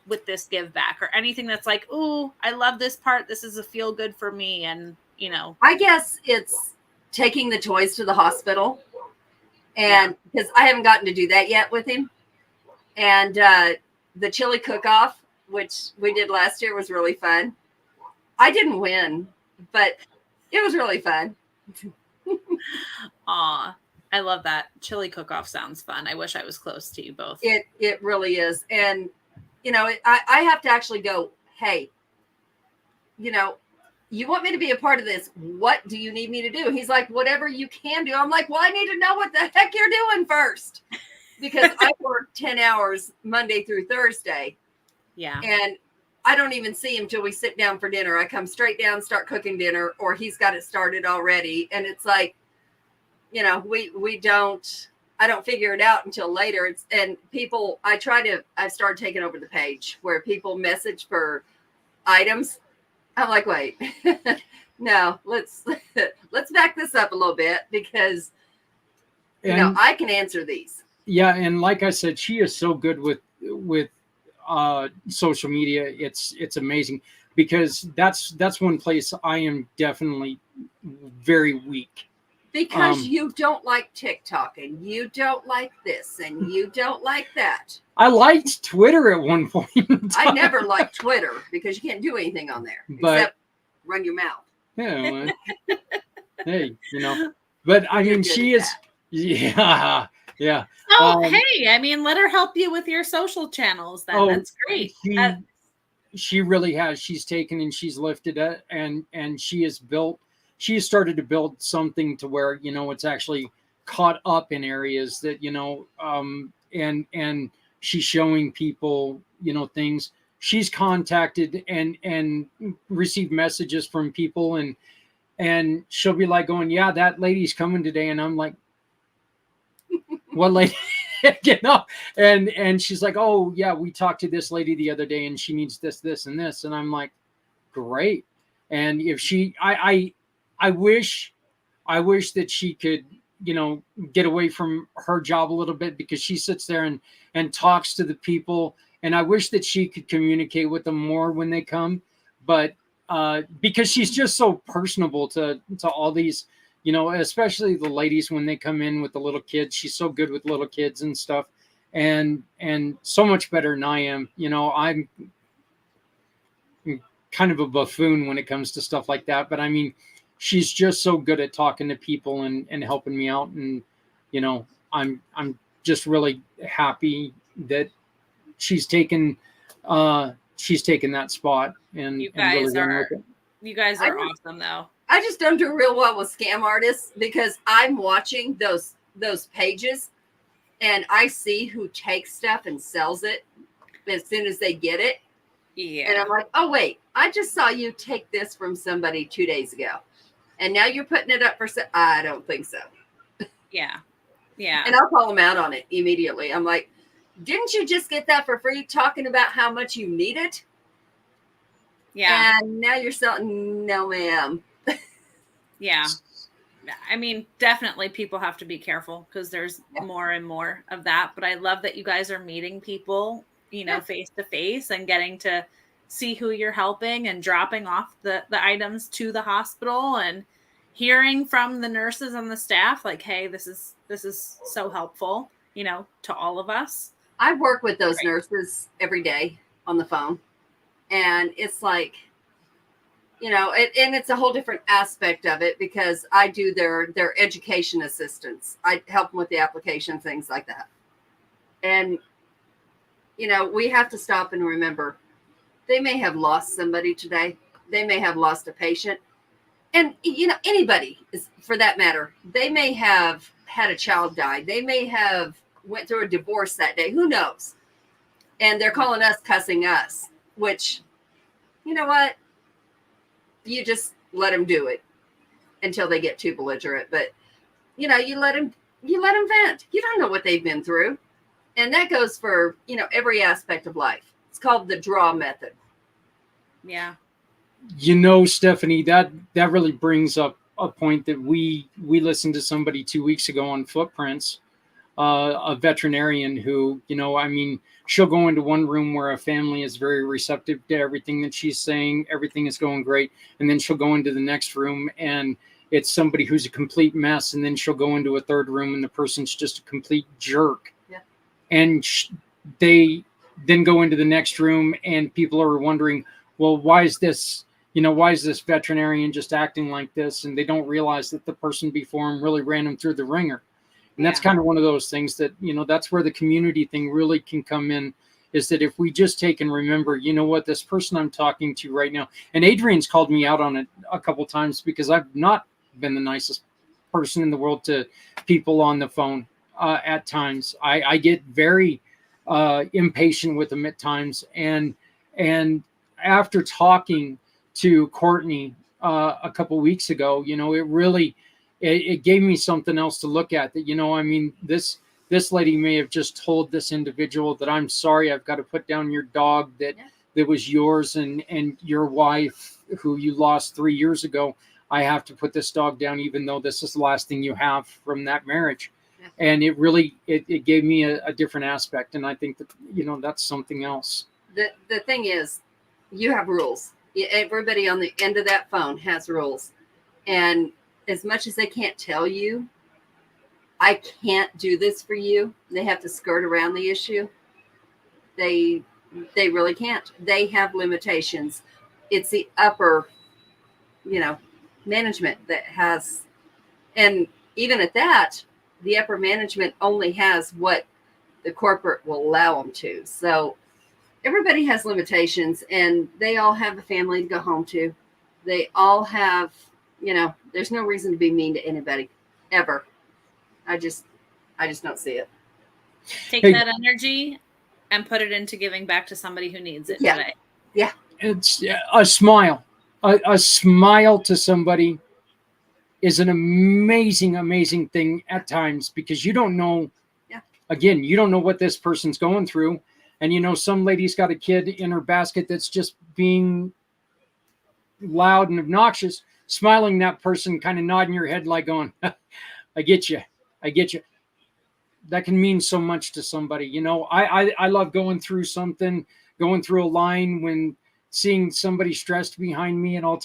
with this give back, or anything that's like, oh, I love this part. This is a feel good for me. And, you know, I guess it's taking the toys to the hospital. And because I haven't gotten to do that yet with him. And the chili cook-off, which we did last year, was really fun. I didn't win, but it was really fun. aw, I love that. Chili cook-off sounds fun. I wish I was close to you both. It really is. And, you know, I have to actually go, hey, you know, you want me to be a part of this. What do you need me to do? He's like, whatever you can do. I'm like, well, I need to know what the heck you're doing first. Because I work 10 hours Monday through Thursday. Yeah. And I don't even see him till we sit down for dinner. I come straight down, start cooking dinner, or he's got it started already. And it's like, you know, I don't figure it out until later. And people, I've started taking over the page where people message for items. I'm like, wait, no, let's back this up a little bit, because, you know, I can answer these. Yeah. And like I said, she is so good with social media. It's amazing, because that's one place I am definitely very weak. Because you don't like TikTok, and you don't like this, and you don't like that. I liked Twitter at one point. I never liked Twitter, because you can't do anything on there except run your mouth. Yeah. Well, hey, you know, but I mean, she is. Yeah. Yeah. Oh, hey, I mean, let her help you with your social channels. That's great. She really has. She's taken and she's lifted it, and she has started to build something to where, you know, it's actually caught up in areas that, you know, and she's showing people, you know, things. She's contacted and received messages from people, and she'll be like going, yeah, that lady's coming today. And I'm like, what lady? You know, and she's like, oh yeah, we talked to this lady the other day, and she needs this and this. And I'm like, great. And if she, I wish that she could, you know, get away from her job a little bit, because she sits there and talks to the people. And I wish that she could communicate with them more when they come. But because she's just so personable to all these, you know, especially the ladies when they come in with the little kids. She's so good with little kids and stuff, and so much better than I am. You know, I'm kind of a buffoon when it comes to stuff like that. But I mean, she's just so good at talking to people and helping me out. And, you know, I'm just really happy that she's taken that spot. And you guys are awesome though. I just don't do real well with scam artists, because I'm watching those pages, and I see who takes stuff and sells it as soon as they get it. Yeah. And I'm like, oh wait, I just saw you take this from somebody 2 days ago, and now you're putting it up for sale. I don't think so. Yeah. Yeah. And I'll call them out on it immediately. I'm like, didn't you just get that for free, talking about how much you need it? Yeah. And now you're selling. No, ma'am. Yeah. I mean, definitely people have to be careful because there's more and more of that. But I love that you guys are meeting people, face to face and getting to see who you're helping and dropping off the items to the hospital and hearing from the nurses and the staff like, hey, this is so helpful, to all of us. I work with those nurses every day on the phone, and it's like, and it's a whole different aspect of it because I do their education assistance. I help them with the application, things like that. And, we have to stop and remember they may have lost somebody today. They may have lost a patient. And, anybody is, for that matter, they may have had a child die. They may have went through a divorce that day. Who knows? And they're calling us, cussing us, which, you know what? You just let them do it until they get too belligerent. But, you let them vent. You don't know what they've been through. And that goes for, every aspect of life. It's called the draw method. Yeah. Stephanie, that really brings up a point that we listened to somebody 2 weeks ago on Footprints, a veterinarian who, she'll go into one room where a family is very receptive to everything that she's saying. Everything is going great. And then she'll go into the next room and it's somebody who's a complete mess. And then she'll go into a third room and the person's just a complete jerk. Yeah. And they then go into the next room and people are wondering, well, why is this veterinarian just acting like this? And they don't realize that the person before him really ran him through the ringer. And that's kind of one of those things that, that's where the community thing really can come in, is that if we just take and remember, what, this person I'm talking to right now, and Adrian's called me out on it a couple times because I've not been the nicest person in the world to people on the phone at times. I get very impatient with them at times. And after talking to Courtney a couple weeks ago, it really, it gave me something else to look at, that, this lady may have just told this individual that, I'm sorry, I've got to put down your dog that was yours and your wife who you lost 3 years ago. I have to put this dog down, even though this is the last thing you have from that marriage. And it really, it gave me a different aspect. And I think that, that's something else. The thing is, you have rules. Everybody on the end of that phone has rules. And as much as they can't tell you, I can't do this for you, they have to skirt around the issue. They really can't. They have limitations. It's the upper, management that has, and even at that, the upper management only has what the corporate will allow them to. So everybody has limitations, and they all have a family to go home to. They all have, there's no reason to be mean to anybody ever. I just don't see it. Take that energy and put it into giving back to somebody who needs it today. Yeah. It's a smile. A smile to somebody is an amazing, amazing thing at times, because you don't know, again, you don't know what this person's going through. And, some lady's got a kid in her basket that's just being loud and obnoxious, smiling that person, kind of nodding your head like going, I get you. That can mean so much to somebody. I love going through a line when seeing somebody stressed behind me, and I'll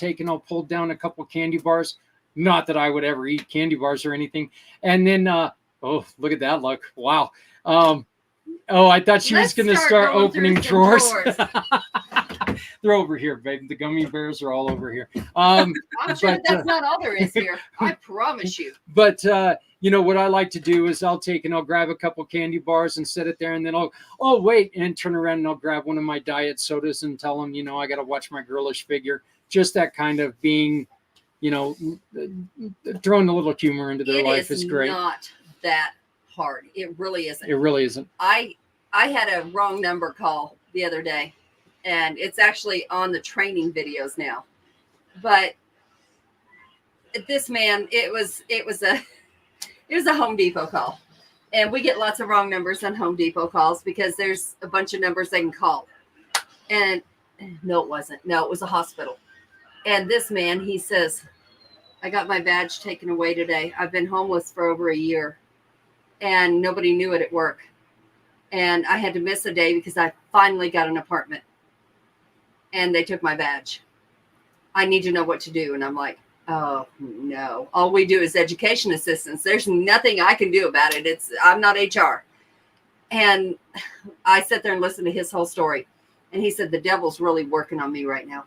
pull down a couple candy bars. Not that I would ever eat candy bars or anything. And then, oh, look at that look. Wow. I thought she was going to start opening drawers. They're over here, babe. The gummy bears are all over here. I'm sure that's not all there is here. I promise you. But, what I like to do is I'll grab a couple candy bars and set it there. And then I'll wait and turn around and I'll grab one of my diet sodas and tell them, I got to watch my girlish figure. Just that kind of being, throwing a little humor into their life is great. It's not that hard. It really isn't. It really isn't. I had a wrong number call the other day, and it's actually on the training videos now. But this man, it was a Home Depot call, and we get lots of wrong numbers on Home Depot calls because there's a bunch of numbers they can call. And no, it wasn't. No, it was a hospital. And this man, he says, I got my badge taken away today. I've been homeless for over a year and nobody knew it at work. And I had to miss a day because I finally got an apartment and they took my badge. I need to know what to do. And I'm like, oh no, all we do is education assistance. There's nothing I can do about it. I'm not HR. And I sat there and listened to his whole story. And he said, the devil's really working on me right now.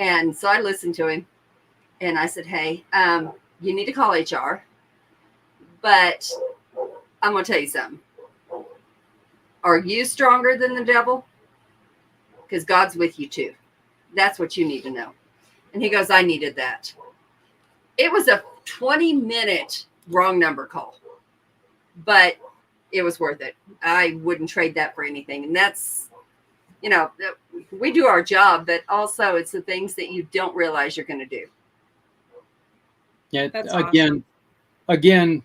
And so I listened to him and I said, hey, you need to call HR, but I'm going to tell you something. Are you stronger than the devil? Because God's with you too. That's what you need to know. And he goes, I needed that. It was a 20-minute wrong number call, but it was worth it. I wouldn't trade that for anything. And that's, you know, we do our job, but also it's the things that you don't realize you're going to do. Yeah. That's Again,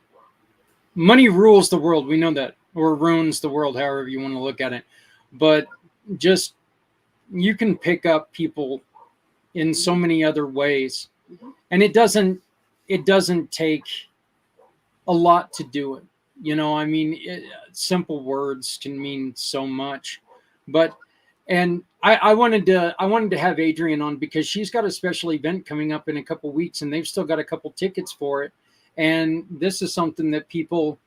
money rules the world. We know that, or ruins the world, however you want to look at it. But just, you can pick up people in so many other ways. And it doesn't take a lot to do it. You know, I mean, simple words can mean so much. But, and I wanted to have Adrienne on because she's got a special event coming up in a couple of weeks and they've still got a couple tickets for it. And this is something that people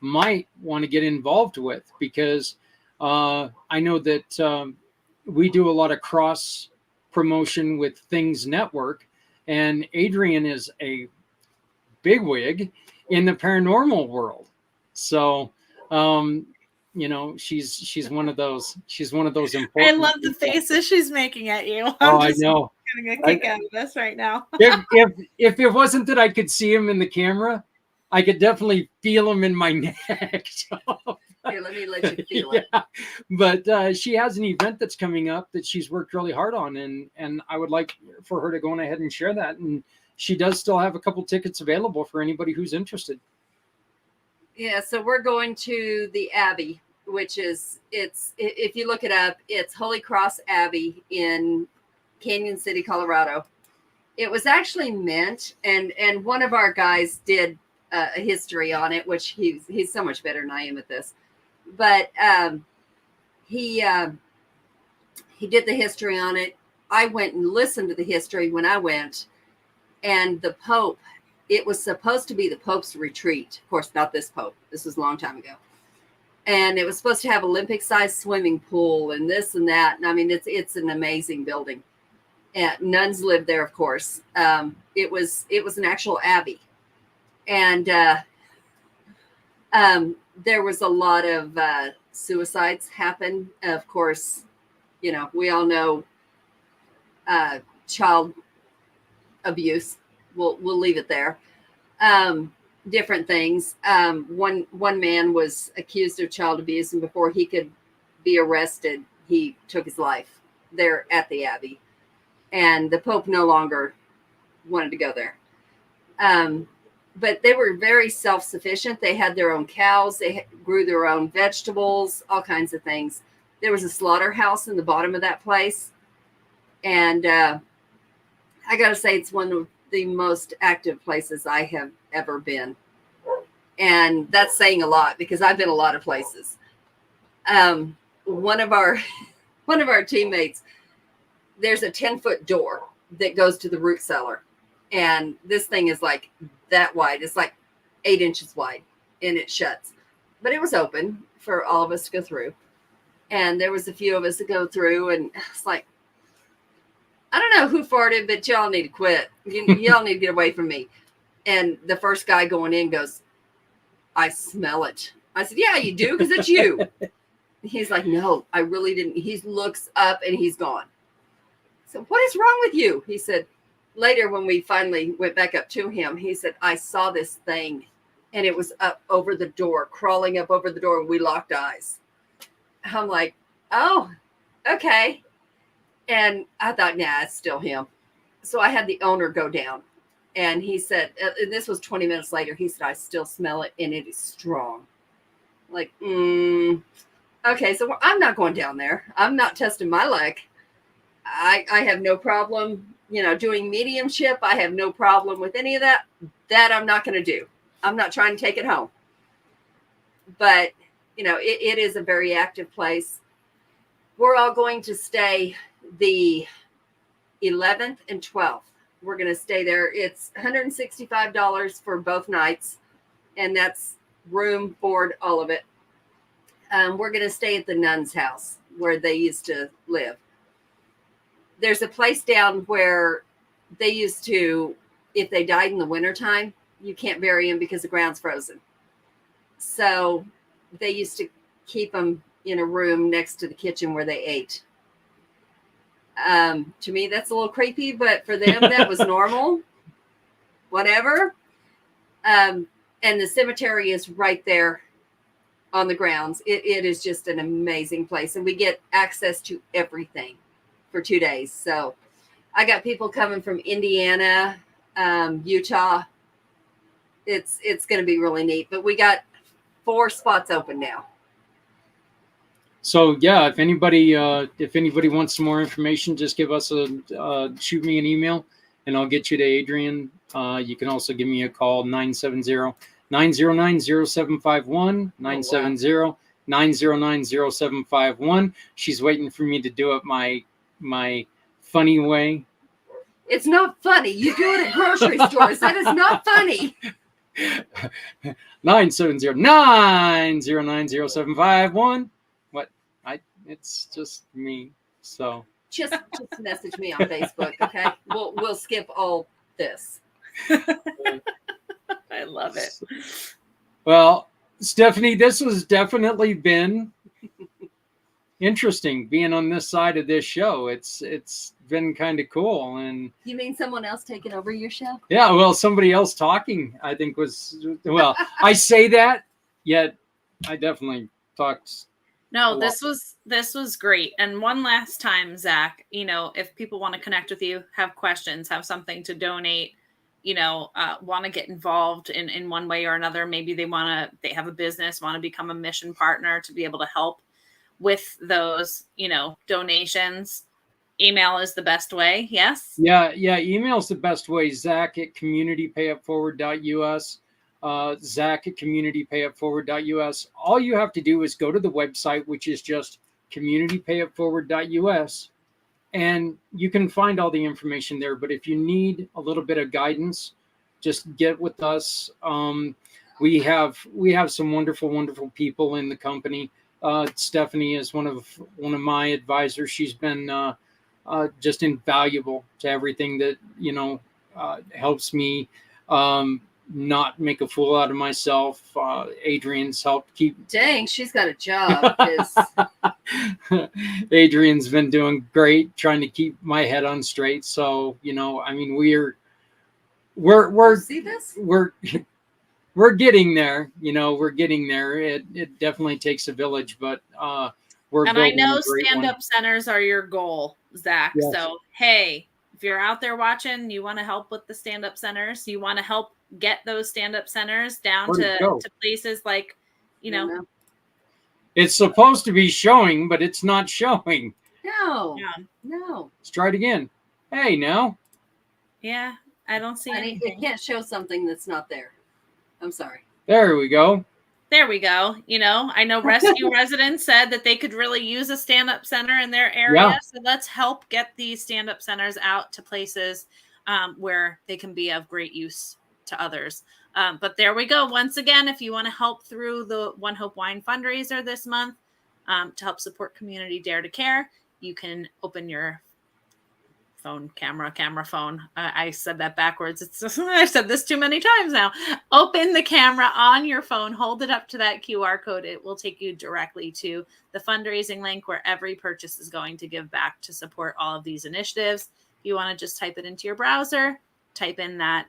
might want to get involved with because I know that we do a lot of cross promotion with Things Network, and Adrienne is a bigwig in the paranormal world. So, you know, she's one of those important. I love the faces she's making at you. I know. Getting a kick out of this right now. if it wasn't that I could see him in the camera, I could definitely feel him in my neck. So. Here, let me let you feel it. But she has an event that's coming up that she's worked really hard on, and I would like for her to go on ahead and share that. And she does still have a couple tickets available for anybody who's interested. Yeah, so we're going to the Abbey, which is, if you look it up, it's Holy Cross Abbey in Canyon City, Colorado. It was actually meant, and one of our guys did a history on it, which he's so much better than I am at this. But he did the history on it. I went and listened to the history when I went, and the Pope, it was supposed to be the Pope's retreat. Of course, not this Pope. This was a long time ago. And it was supposed to have Olympic-sized swimming pool and this and that. And I mean, it's an amazing building. And nuns lived there, of course. It was an actual abbey. And there was a lot of suicides happen. Of course, you know, we all know child abuse. We'll leave it there. Different things. One man was accused of child abuse, and before he could be arrested, he took his life there at the Abbey. And the Pope no longer wanted to go there. But they were very self-sufficient. They had their own cows. They grew their own vegetables, all kinds of things. There was a slaughterhouse in the bottom of that place. And I got to say, it's one of the most active places I have ever been. And that's saying a lot because I've been a lot of places. One of our teammates, there's a 10-foot door that goes to the root cellar. And this thing is like that wide. It's like 8 inches wide and it shuts. But it was open for all of us to go through. And there was a few of us that go through, and it's like, I don't know who farted, but y'all need to quit. Y'all need to get away from me. And the first guy going in goes, I smell it. I said, yeah, you do, because it's you. He's like, no, I really didn't. He looks up and he's gone. So what is wrong with you? He said, later when we finally went back up to him, he said, I saw this thing and it was up over the door, crawling up over the door, and we locked eyes. I'm like, oh, okay. And I thought, nah, it's still him. So I had the owner go down, and he said, and this was 20 minutes later, he said, I still smell it and it is strong. Like, okay, so I'm not going down there. I'm not testing my luck. I have no problem doing mediumship. I have no problem with any of that. That I'm not going to do. I'm not trying to take it home. But, it is a very active place. We're all going to stay the 11th and 12th. We're going to stay there. It's $165 for both nights, and that's room, board, all of it. We're going to stay at the nun's house where they used to live. There's a place down where they used to, if they died in the wintertime, you can't bury them because the ground's frozen. So they used to keep them in a room next to the kitchen where they ate. To me, that's a little creepy, but for them, that was normal. Whatever. And the cemetery is right there on the grounds. It is just an amazing place. And we get access to everything for 2 days. So I got people coming from Indiana, Utah. It's going to be really neat. But we got 4 spots open now. So yeah, if anybody wants some more information, just give us shoot me an email, and I'll get you to Adrian. You can also give me a call, 970-909-0751, 970-909-0751. She's waiting for me to do it my funny way. It's not funny. You do it at grocery stores. That is not funny. 970-909-0751. It's just me. So just message me on Facebook, okay? We'll skip all this. I love it. Well, Stephanie, this has definitely been interesting being on this side of this show. It's been kind of cool. And you mean someone else taking over your show? Yeah, well, somebody else talking, I think I say that, yet I definitely talked. No, this was great. And one last time, Zach, if people want to connect with you, have questions, have something to donate, want to get involved in one way or another, maybe they have a business, want to become a mission partner to be able to help with those, donations, email is the best way. Yes. Yeah. Email is the best way. Zach at communitypayupforward.us. Zach at communitypayupforward.us. All you have to do is go to the website, which is just communitypayupforward.us, and you can find all the information there. But if you need a little bit of guidance, just get with us. We have some wonderful people in the company. Stephanie is one of my advisors. She's been just invaluable to everything that helps me not make a fool out of myself. Adrian's helped keep. Dang, she's got a job. Adrian's been doing great trying to keep my head on straight. So we're see this? We're getting there. We're getting there. It definitely takes a village, but we're. And I know stand-up centers are your goal, Zach. Yes. So hey, if you're out there watching, you want to help with the stand-up centers, you want to help get those stand-up centers down to places like, it's supposed to be showing, but it's not showing. No. Let's try it again. Hey, now. Yeah, I don't see anything. It can't show something that's not there. I'm sorry. There we go. I know Rescue Residents said that they could really use a stand-up center in their area. Yeah. So let's help get these stand-up centers out to places where they can be of great use to others. But there we go. Once again, if you want to help through the One Hope Wine fundraiser this month to help support Community Dare to Care, you can open your camera phone. I said that backwards. I've said this too many times now. Open the camera on your phone, hold it up to that QR code. It will take you directly to the fundraising link where every purchase is going to give back to support all of these initiatives. If you want to just type it into your browser, type in that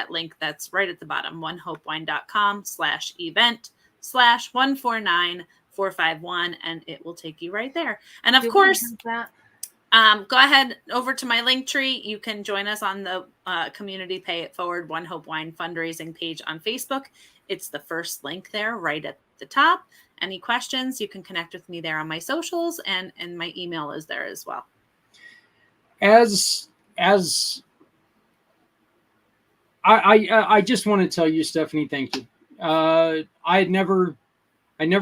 link that's right at the bottom, onehopewine.com/event/149451, and it will take you right there. And of course, go ahead over to my link tree. You can join us on the Community Pay It Forward One Hope Wine fundraising page on Facebook. It's the first link there right at the top. Any questions, you can connect with me there on my socials, and my email is there as well. As as I just want to tell you, Stephanie, thank you. I never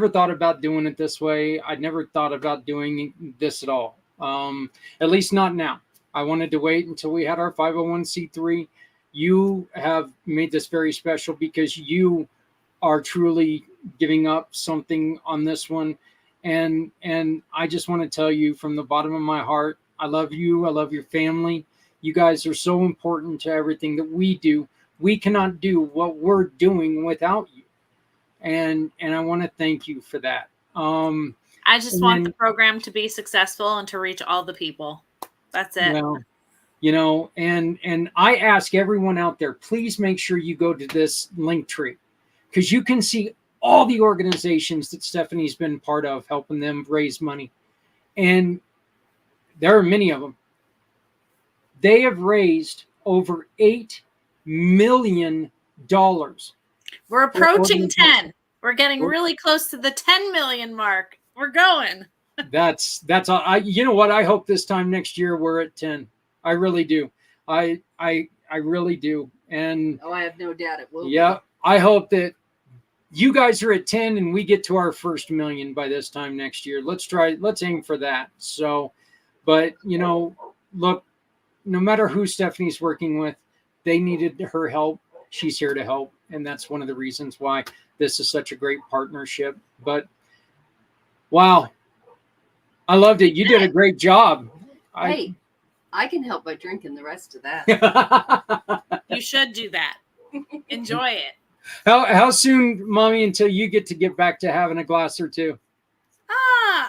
thought about doing it this way. I never thought about doing this at all. At least not now. I wanted to wait until we had our 501c3. You have made this very special because you are truly giving up something on this one. And I just want to tell you from the bottom of my heart, I love you. I love your family. You guys are so important to everything that we do. We cannot do what we're doing without you. And I want to thank you for that. I just want the program to be successful and to reach all the people. That's it. Well, you know, and I ask everyone out there, please make sure you go to this link tree, because you can see all the organizations that Stephanie's been part of, helping them raise money. And there are many of them. They have raised over $8 million. We're approaching 10. We're getting really close to the 10 million mark. We're going. That's all. You know what? I hope this time next year we're at 10. I really do. I really do. And I have no doubt it will. Yeah, I hope that you guys are at 10 and we get to our first million by this time next year. Let's aim for that. So, but you know, look, no matter who Stephanie's working with, they needed her help. She's here to help. And that's one of the reasons why this is such a great partnership. But wow, I loved it. You did a great job. Hey, I can help by drinking the rest of that. You should do that. Enjoy it. How soon, Mommy, until you get back to having a glass or two?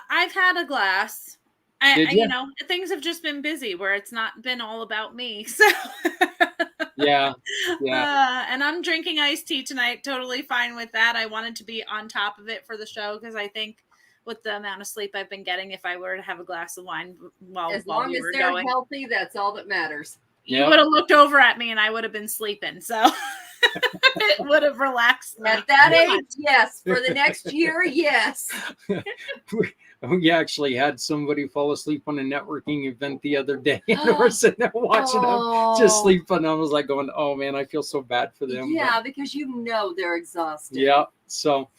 I've had a glass. You know, things have just been busy where it's not been all about me. So yeah. And I'm drinking iced tea tonight. Totally fine with that. I wanted to be on top of it for the show because I think with the amount of sleep I've been getting, if I were to have a glass of wine while we were they're going, healthy, that's all that matters. You would have looked over at me and I would have been sleeping. So it would have relaxed me. At that age, yes. For the next year, yes. We actually had somebody fall asleep on a networking event the other day, and we're sitting there watching them just sleep, and I was like going, oh man, I feel so bad for them. Yeah, because you know they're exhausted. Yeah. So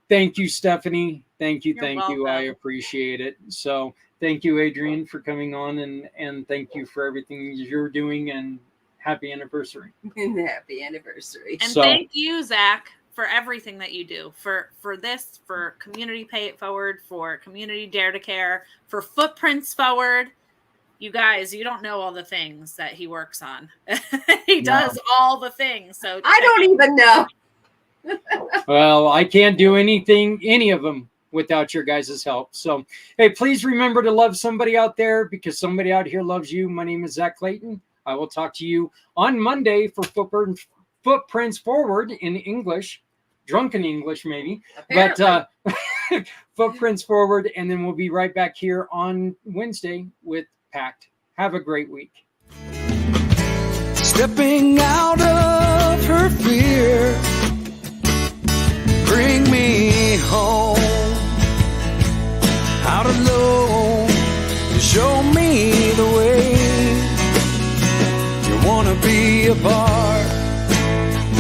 thank you, Stephanie. Thank you. I appreciate it. So thank you, Adrian, for coming on, and thank you for everything you're doing, and happy anniversary. Happy anniversary. And thank you, Zach, for everything that you do, for this, for Community Pay It Forward, for Community Dare to Care, for Footprints Forward. You guys, you don't know all the things that he works on. He does all the things. So I don't even know. Well, I can't do any of them without your guys' help. So, hey, please remember to love somebody out there, because somebody out here loves you. My name is Zach Clayton. I will talk to you on Monday for Footprints Forward in English. Drunken English, maybe. Apparently. But Footprints Forward, and then we'll be right back here on Wednesday with pACT. Have a great week. Stepping out of her fear, bring me home. Out alone, to show me the way. You wanna be a part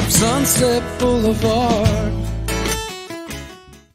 of Sunset Boulevard.